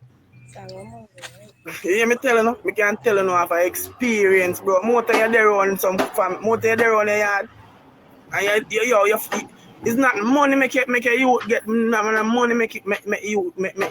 You hear me telling you? Me can tell you now of experience, bro. More than you there on some more than you there on the yard. And you it's not money make you get money make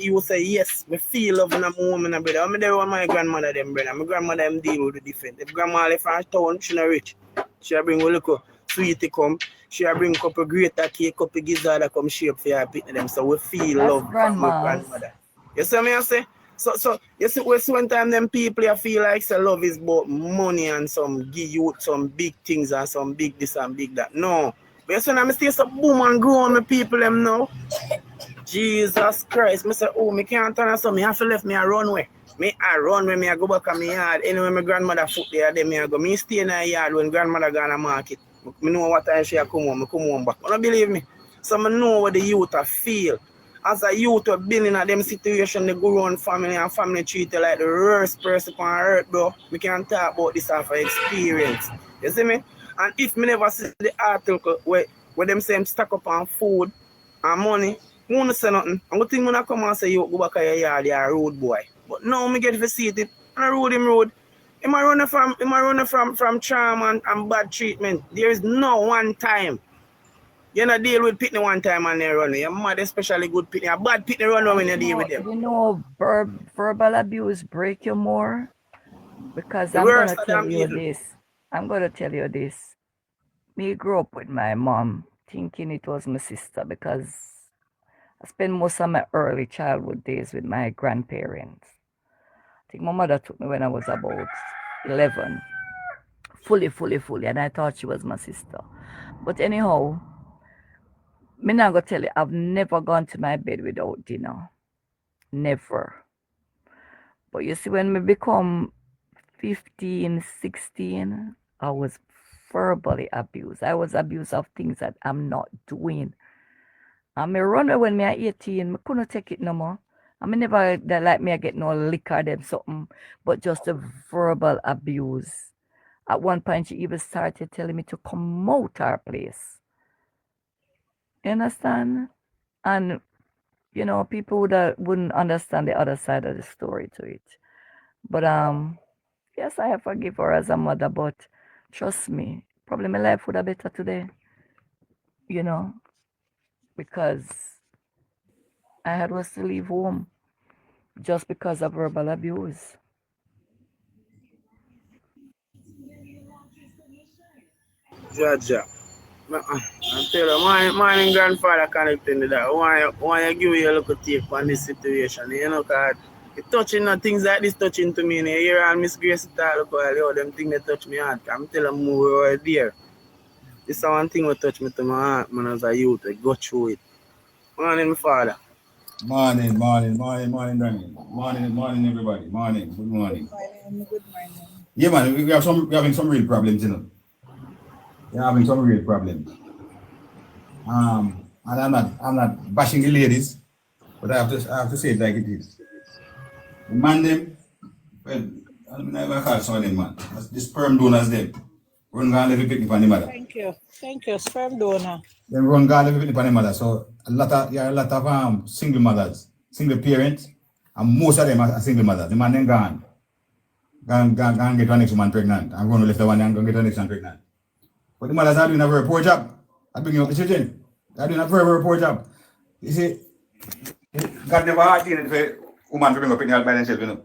you say yes. Me feel love in a moment, brother. I'm there on my grandmother them, brother. My grandmother them deal with the different. If grandma left from town, she not rich. She bring a little sweetie come. She bring a couple greater cake, couple gizzard come shape for her pit them. So we feel That's love from my grandma's. grandmother. You see me I say? So you see one time them people you feel like say love is about money and some give you some big things and some big this and big that. No. But you see now I see some boom and grow on my people them now. Jesus Christ. Me say, oh, me can't turn so me have to left me a runway. Me a run when me I go back on my yard. Anyway, my grandmother foot there, then me I go. Me stay in the yard when grandmother gone to market. Me know what time she come home. Me come home back. You don't believe me? So I know what the youth feel. As a youth have been in a them situation, they go around family and family treat you like the worst person on earth, bro. We can talk about this after experience. You see me? And if me never see the article where them say stack up on food and money, I won't say nothing. I'm going to think when I come and say you go back to your yard, you're a road boy. But now me get to see it. I road him road. Am I running from trauma and bad treatment? There is no one time. You not deal with pitney one time and they run. You're mad, especially good pitney. A bad pitney run when you deal with them. You know, verbal abuse break you more. Because The I'm worst gonna of tell them you evil. this. I'm gonna tell you this. Me grew up with my mom thinking it was my sister because I spent most of my early childhood days with my grandparents. I think my mother took me when I was about 11. Fully, and I thought she was my sister. But anyhow, me not gonna tell you, I've never gone to my bed without dinner. Never. But you see, when me become 15, 16, I was verbally abused. I was abused of things that I'm not doing. And me run away when me at 18, me couldn't take it no more. I mean, never that like me I get no liquor them something, but just a verbal abuse. At one point, she even started telling me to come out our place. You understand? And you know, people wouldn't understand the other side of the story to it. But yes, I have forgive her as a mother, but trust me, probably my life would have better today. You know, because I had was to leave home just because of verbal abuse. Jaja. I tell you, my grandfather connecting to that. Why you give you a little take on this situation, you know, because it touching things like this touching to me. You hear all Miss Grace talk about all them things that touch me heart. I'm telling you, we were there. This is one thing that touch me to my heart, man, as a youth. I go through it. Morning, my father. Morning, Daniel. Morning, everybody. Morning, good morning. Good morning. Yeah, man, we're having some real problems, you know. We're having some real problems. And I'm not bashing the ladies, but I have to say it like it is. The man them, well, I'm never call some of them, man. The sperm donors them. Run go and live picnic on the mother. Thank you, sperm donor. Then run go and live picnic on the mother. So a lot of single mothers, single parents, and most of them are single mothers. The man then gone get one next man pregnant. I'm going to lift the one and go get one next one pregnant. But the mothers are doing a very poor job. I bring up the children. They're doing a very poor job. You see, God never had it for woman to bring up pregnant by themselves, you know.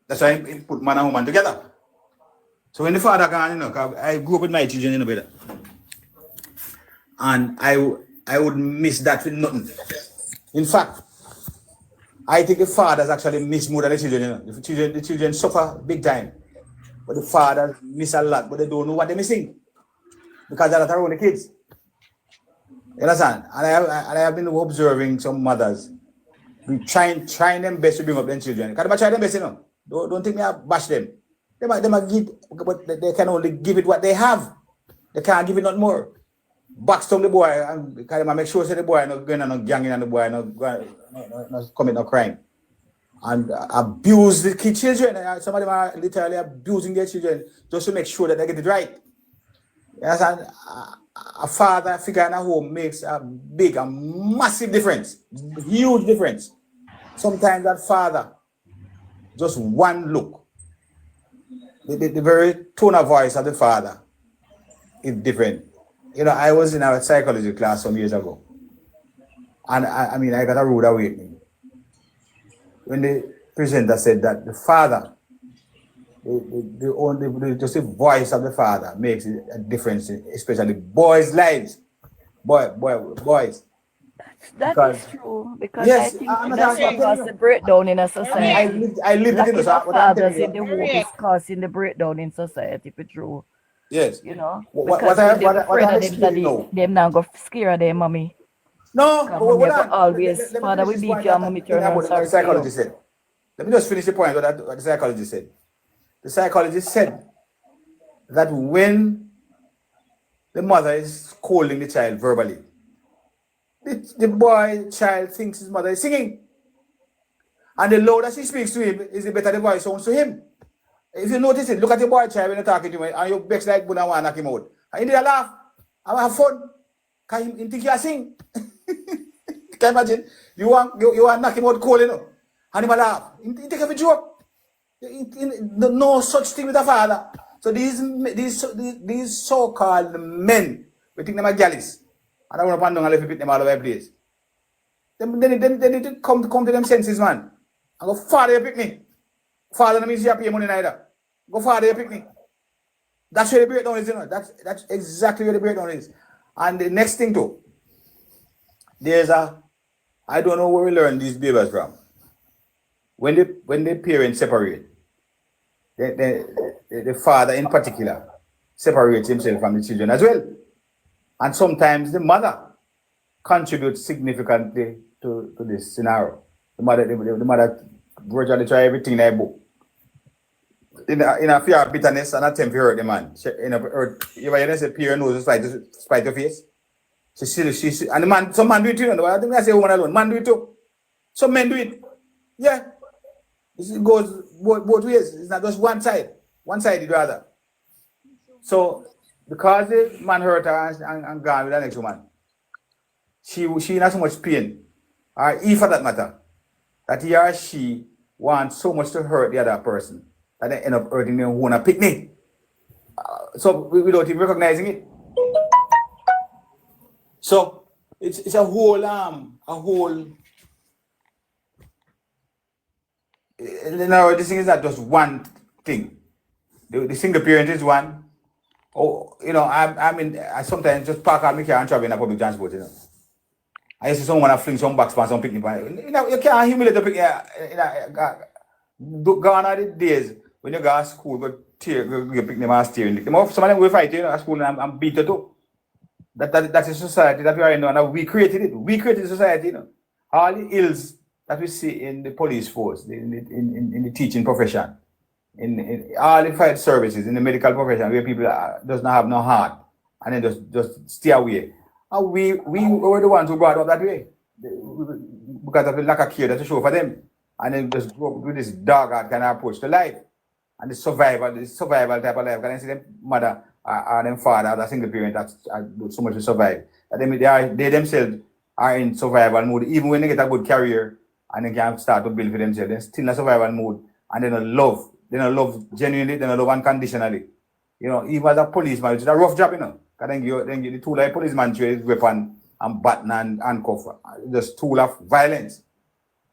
That's why he put man and woman together. So when the father gone, you know, cause I grew up with my children, you know, brother. And I would miss that for nothing. In fact, I think the fathers actually miss more than the children, you know. The children suffer big time. But the fathers miss a lot, but they don't know what they're missing. Because they're not around the kids. You understand? And I have been observing some mothers trying them best to bring up their children. Because they try them best, you know. Don't think me I bash them. They might give, but they can only give it what they have. They can't give it not more. Box down the boy and because they make sure that the boy not going and not ganging on the boy, not commit no crime. And abuse the children. Some of them are literally abusing their children just to make sure that they get it right. Yes, and a father figure in a home makes a massive difference, huge difference. Sometimes that father just one look. The very tone of voice of the father is different. You know, I was in a psychology class some years ago, and I mean, I got a rude awakening when the presenter said that the father, just the voice of the father makes a difference, especially boys' lives, boys. That is true, because Yes, I think I'm that's what caused the breakdown in a society. I lived it in Lacking the of what I'm telling fathers in the home you. is causing the breakdown in society, for true. Yes. You know, What because I when they're afraid I'm of them, explaining daddy, now. them now go scare their mommy. No, Because but mommy hold go on. always, Let me father finish will this beat point you and mommy turn around about what the sorry for you. psychologist said. Let me just finish the point what the psychologist said. The psychologist said that when the mother is scolding the child verbally, the child thinks his mother is singing. And the louder she speaks to him, is the better the voice sounds to him. If you notice it, look at the boy child when you're talking to him, and you vex like Buna want to knock him out. And he did a laugh, and have fun. Can he think you are sing? Can you imagine? You want to knock him out cold, you know? And he laugh. He take a joke. No such thing with a father. So these so-called men, we think them are galleys. And I want to pan down and let them all over the place. Then they need to come to them senses, man. And go, father, you pick me. Father, don't mean you pay money neither. Go, father, you pick me. That's where the breakdown is, you know. That's exactly where the breakdown is. And the next thing too, I don't know where we learn these babies from. When the parents separate, the father in particular separates himself from the children as well. And sometimes the mother contributes significantly to this scenario. The mother virtually try everything in her book. In a fear of bitterness and attempt to hurt the man. You ever say parent knows to spite your face? She and the man, some man do it, you know. I think I say woman alone. Man do it too. Some men do it. Yeah. It goes both ways. It's not just one side. One side is the other. So because the man hurt her and gone with the next woman, she not so much pain, or he for that matter, that he or she wants so much to hurt the other person that they end up hurting them who want to pick me. So without even recognizing it. So it's a whole now this thing is not just one thing. The single parent is one. Oh, you know, I sometimes just park out my car and travel in a public transport, you know. I used to someone to fling some box pan, some picnic pan. You know, you can't humiliate the picnic. Gone are the days when you go to school, go picnic and steering. Some of them will fight, you know, at school and beat you too. That is society that we are in now. We created it. We created the society, you know. All the ills that we see in the police force, in the teaching profession, in all the field services, in the medical profession, where people does not have no heart and then just stay away. And we were the ones who brought up that way because of the lack of care that to show for them, and then just grow up with this dog kind of approach to life and the survival type of life. Can I see them mother or them father, or a single parent that do so much to survive? That they themselves are in survival mode, even when they get a good career and they can start to build for themselves. They're still in a survival mode, and they don't love. They don't love genuinely. They don't love unconditionally. You know, even as a policeman, it's a rough job, you know. Because then you the tool like policeman to his weapon and baton and handcuff, just tool of violence.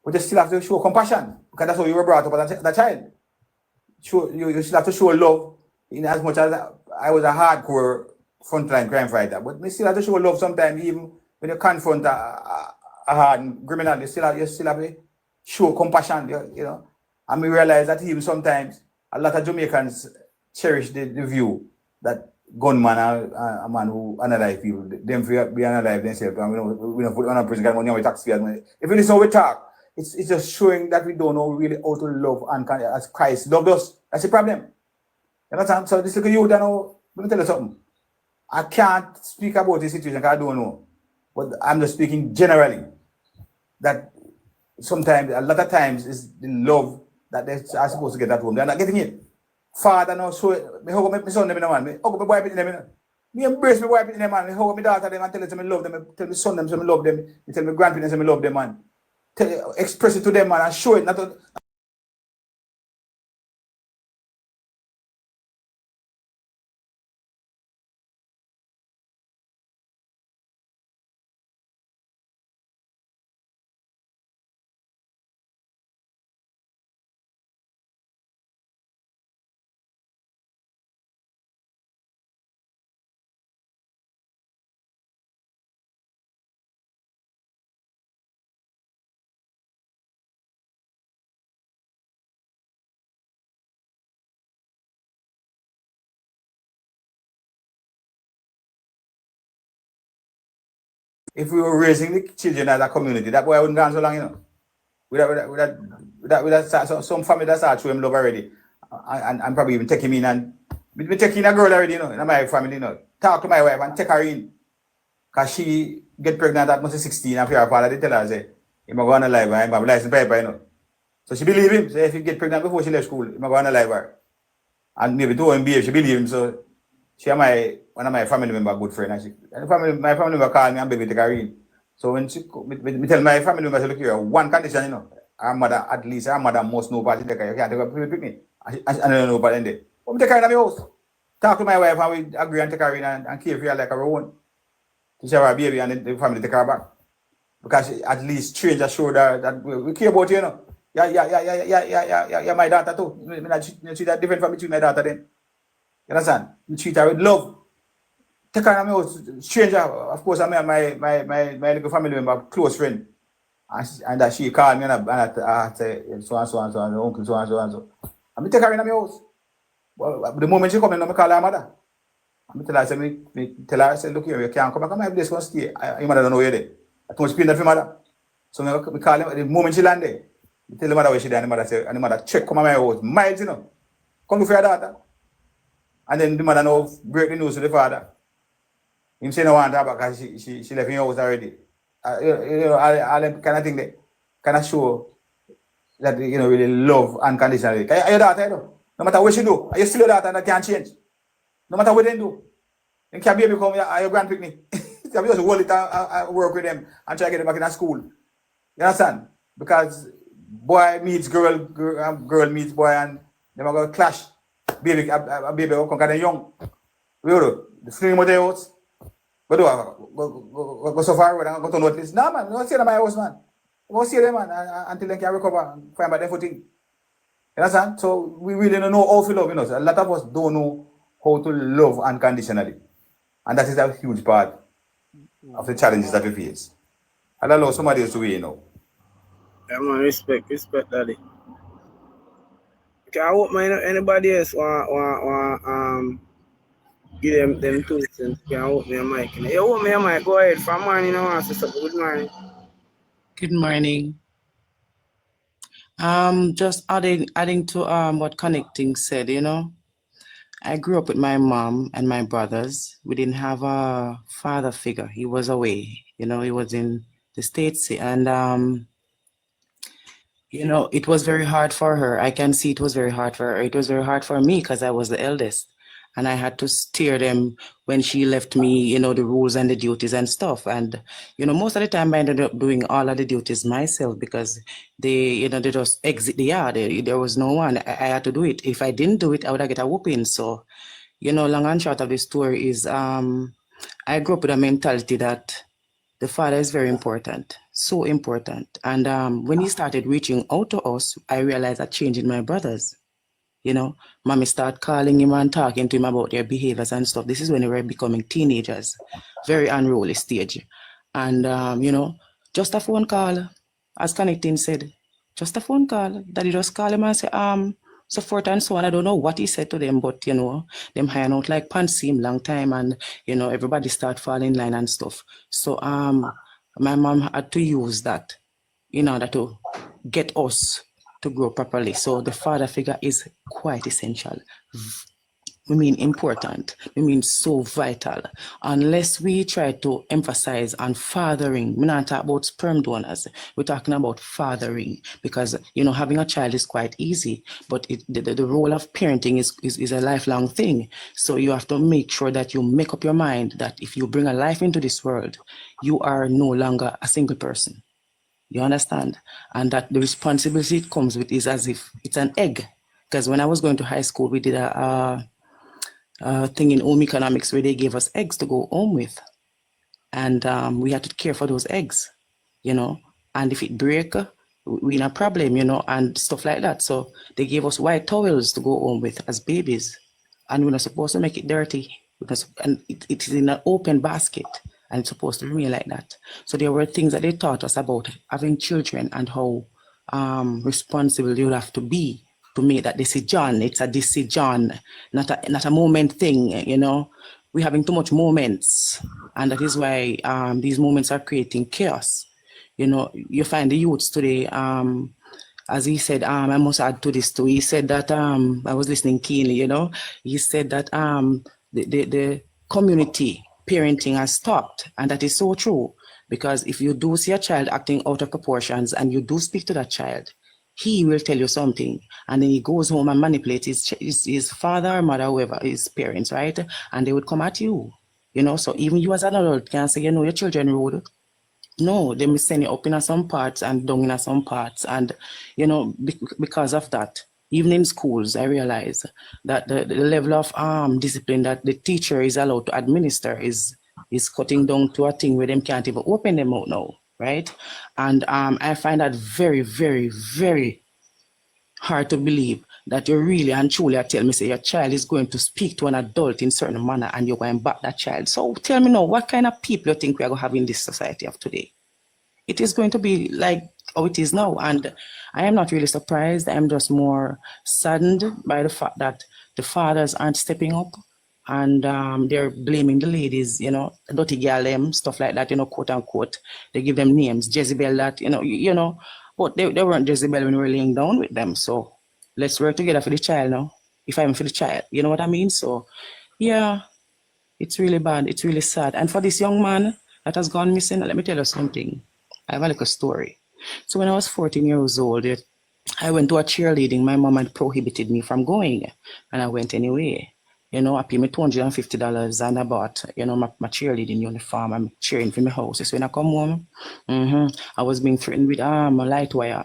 But you still have to show compassion because that's how you were brought up as a child. You still have to show love. In as much as I was a hardcore frontline crime fighter, but you still have to show love sometimes, even when you confront a hard criminal. You still have to show compassion. You know, and we realize that even sometimes a lot of Jamaicans cherish the view that gunman are a man who unalive people. Them be unalive themselves. And we don't put on a prison because money on taxpayers' money. If it is how we talk, it's just showing that we don't know really how to love and as Christ loved us. That's the problem. You understand? So this little youth, I know, let me tell you something. I can't speak about this situation because I don't know. But I'm just speaking generally. That sometimes, a lot of times, is the love that they are supposed to get at home. They're not getting it. Father now show me hug up my son them, man. Me hug up my boy in them, me embrace my boy in them, man. Me hug up my daughter them and tell them I love them. Me tell my son them say I love them. Me tell my grandparents say I love them, man. Express it to them, man, and show it. Not to, if we were raising the children as a community, that boy wouldn't gone so long, you know. With that some family that start showing him love already, and probably even take him in and we taking a girl already, you know, in my family, you know. Talk to my wife and take her in, cause she get pregnant at most 16 after her father they tell her say, "I'm going to live, I'm a license paper, you know." So she believe him. So if he get pregnant before she left school, I'm going to live her. And maybe do MBA, she believe him. So she and one of my family member good friend, and my family member call me and beg me to take her in. So when she me tell my family member, say, look here, one condition, you know, her mother must know about it. You can't take her picnic. And I don't know about it. But we take her in my house. Talk to my wife and we agree and take her in and care for her like our own. To share her baby and then the family take her back. Because she, at least stranger showed her that we care about you, you know. Yeah, my daughter too. I treat her different from me treat my daughter then. You understand? We treat her with love. Take her in my house, stranger, of course, I mean my little family member, close friend. And that she called me and I say so and so, uncle so and so. And I take her in my house. Well, the moment she come in, I call her mother. I tell her, I say, look here, you can't come back. My place gonna stay. Your mother don't know where they. I too much pain for mother. So I call him the moment she landed. I tell the mother where she there, and the mother say, and the mother check come at my house, miles, you know. Come look for your daughter. And then the mother know break the news to the father. Him say no want her back because she left in your house already. You know, all them kind of thing they kind of show that you know really love unconditionally. Your daughter, you know, no matter what she do, you still your daughter and that can't change. No matter what they do. Then can baby come here, your grand picnic. You just hold it and work with them and try to get them back in the school. You understand? Because boy meets girl, girl meets boy, and them are going to clash. Baby, a baby will come kind of young. We do the fling him out the house. But go so far and go to notice. No man, don't see them in my house, man. Go see them, man, until they can recover and find back their footing. You understand? So we really don't know how to love, you know. So a lot of us don't know how to love unconditionally. And that is a huge part of the challenges that we face. I'll allow somebody else to weigh, you know. Yeah, man, respect, daddy. Okay, I hope anybody else want give them 2 cents. Can I open your mic? You open your mic, go ahead. From morning, I want to say good morning. Good morning. Just adding to what Connecting said, you know. I grew up with my mom and my brothers. We didn't have a father figure. He was away, you know, he was in the States. And you know, it was very hard for her. I can see it was very hard for her. It was very hard for me because I was the eldest. And I had to steer them when she left me, you know, the rules and the duties and stuff. And, you know, most of the time I ended up doing all of the duties myself because they just exit the yard. There was no one. I had to do it. If I didn't do it, I would have get a whooping. So, you know, long and short of the story is I grew up with a mentality that the father is very important, so important. And when he started reaching out to us, I realized a change in my brothers. You know, mommy started calling him and talking to him about their behaviors and stuff. This is when they were becoming teenagers, very unruly stage. And, you know, just a phone call, as Connecting said, just a phone call. Daddy just call him and say, so forth and so on. I don't know what he said to them, but, you know, them hanging out like pants him long time and, you know, everybody start falling in line and stuff. So my mom had to use that in order to get us to grow properly. So the father figure is quite essential. We mean important. We mean so vital. Unless we try to emphasize on fathering, we're not talking about sperm donors. We're talking about fathering because, you know, having a child is quite easy, but the role of parenting is a lifelong thing. So you have to make sure that you make up your mind that if you bring a life into this world, you are no longer a single person. You understand? And that the responsibility it comes with is as if it's an egg. Because when I was going to high school, we did a thing in home economics where they gave us eggs to go home with. And we had to care for those eggs, you know. And if it break, we in a problem, you know, and stuff like that. So they gave us white towels to go home with as babies. And we're not supposed to make it dirty. And it is in an open basket. And it's supposed to remain like that. So there were things that they taught us about having children and how responsible you have to be to make that decision. It's a decision, not a moment thing, you know. We're having too much moments. And that is why these movements are creating chaos. You know, you find the youths today, as he said, I must add to this too. He said that I was listening keenly, you know. He said that the community parenting has stopped, and that is so true. Because if you do see a child acting out of proportions and you do speak to that child, he will tell you something, and then he goes home and manipulates his father or mother, whoever, his parents, right? And they would come at you, you know. So even you as an adult can say, you know, your children rude. No, they may send you up in some parts and down in some parts. And, you know, because of that, even in schools, I realize that the level of discipline that the teacher is allowed to administer is cutting down to a thing where them can't even open them out now, right? And I find that very, very, very hard to believe that you really and truly tell me, say your child is going to speak to an adult in certain manner and you're going back that child. So tell me now, what kind of people you think we are going to have in this society of today? It is going to be like how it is now. And I am not really surprised. I'm just more saddened by the fact that the fathers aren't stepping up and they're blaming the ladies, you know, dirty girl, them, stuff like that, you know, quote unquote. They give them names, Jezebel, that, you know, but they weren't Jezebel when we were laying down with them. So let's work together for the child now. If I'm for the child, you know what I mean? So yeah, it's really bad. It's really sad. And for this young man that has gone missing, let me tell you something. I have a little story. So when I was 14 years old, I went to a cheerleading. My mom had prohibited me from going, and I went anyway. You know, I paid me $250 and I bought, you know, my cheerleading uniform. I'm cheering for my house. So when I come home, I was being threatened with a light wire,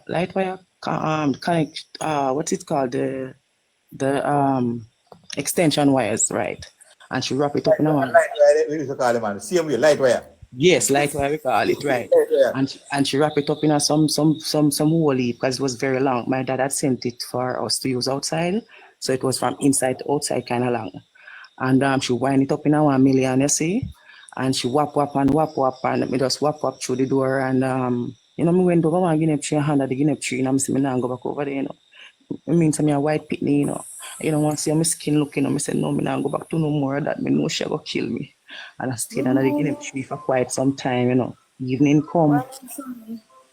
connect, what's it called? The extension wires, right? And she wrapped it up in a one. Light wire, we used to call them, man. Same way, light wire. Yes, like what we call it, right? Yeah. And she wrapped it up in a some woolly because it was very long. My dad had sent it for us to use outside, so it was from inside to outside kind of long. And she wind it up in a 1 million, you see, and she whap and me just whap through the door and you know, me went over and guinea tree hand at the guinea tree and I'm saying, "Nah, go back over there, you know." It means I'm a white pitney, you know. You know, once see my skin looking, I said, "No, me nah go back to no more of that. Me know she go kill me." And I stayed under the guinea tree for quite some time, you know. Evening come.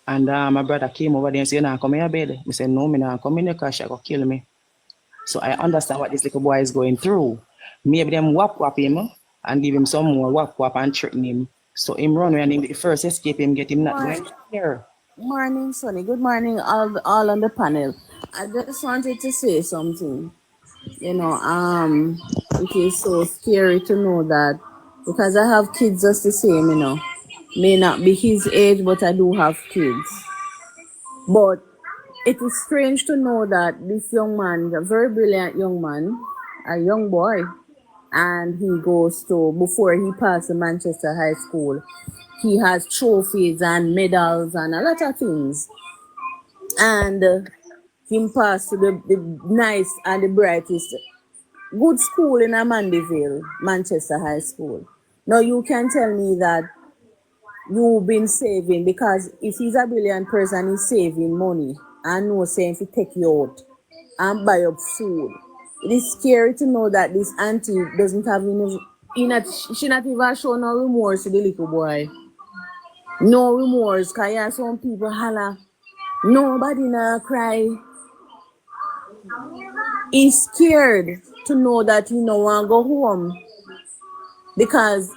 And my brother came over there and said, "Nah, come in your bed." I said, "No, me nah come in there because she go kill me." So I understand what this little boy is going through. Maybe them whap him and give him some more whap and threaten him. So him run when him the first escape him, get him not going here. Morning, Sonny. Good morning, all on the panel. I just wanted to say something. You know, it is so scary to know that because I have kids just the same, you know. May not be his age, but I do have kids. But it is strange to know that this young man, a very brilliant young man, a young boy, and he goes to, before he passed the Manchester High School, he has trophies and medals and a lot of things. And him passed to the nice and the brightest good school in Mandeville, Manchester High School. Now you can tell me that you've been saving, because if he's a brilliant person, he's saving money and no saying to take you out and buy up food. It is scary to know that this auntie doesn't have she not even show no remorse to the little boy. No remorse, because you have some people holla, nobody now cry. He's scared to know that he no want to go home, because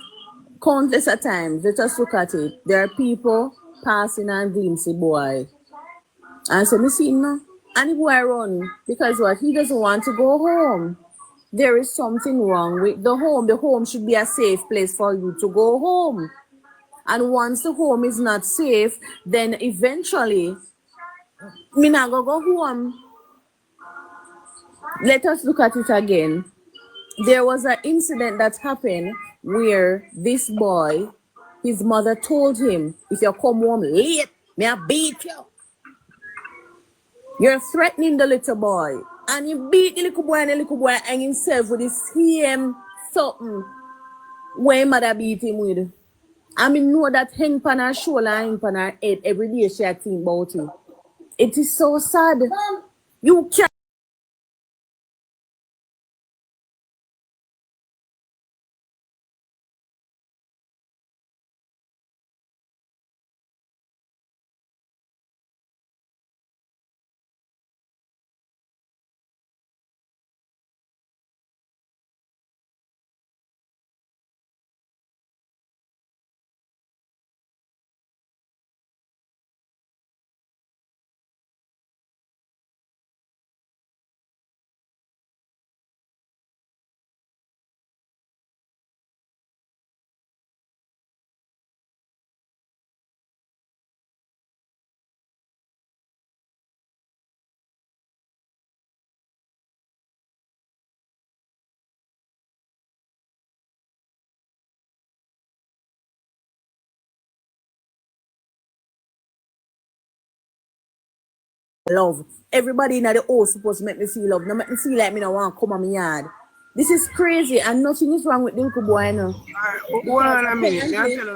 countless of times, let us look at it, there are people passing and glimpse the boy. And so, me see him now. And the boy run, because what? He doesn't want to go home. There is something wrong with the home. The home should be a safe place for you to go home. And once the home is not safe, then eventually, me not go home. Let us look at it again. There was an incident that happened where this boy, his mother told him, if you come home late, may I beat you. You're threatening the little boy. And he beat the little boy, and the little boy hang himself with the same something where mother beat him with. I mean, know that hang pan her shoulder and hang pan her head every day she think about it. It is so sad. You can't love. Everybody in the house supposed to make me feel love. No make me feel like me no want to come on my yard. This is crazy and nothing is wrong with the little boy, you know. Hold on a minute.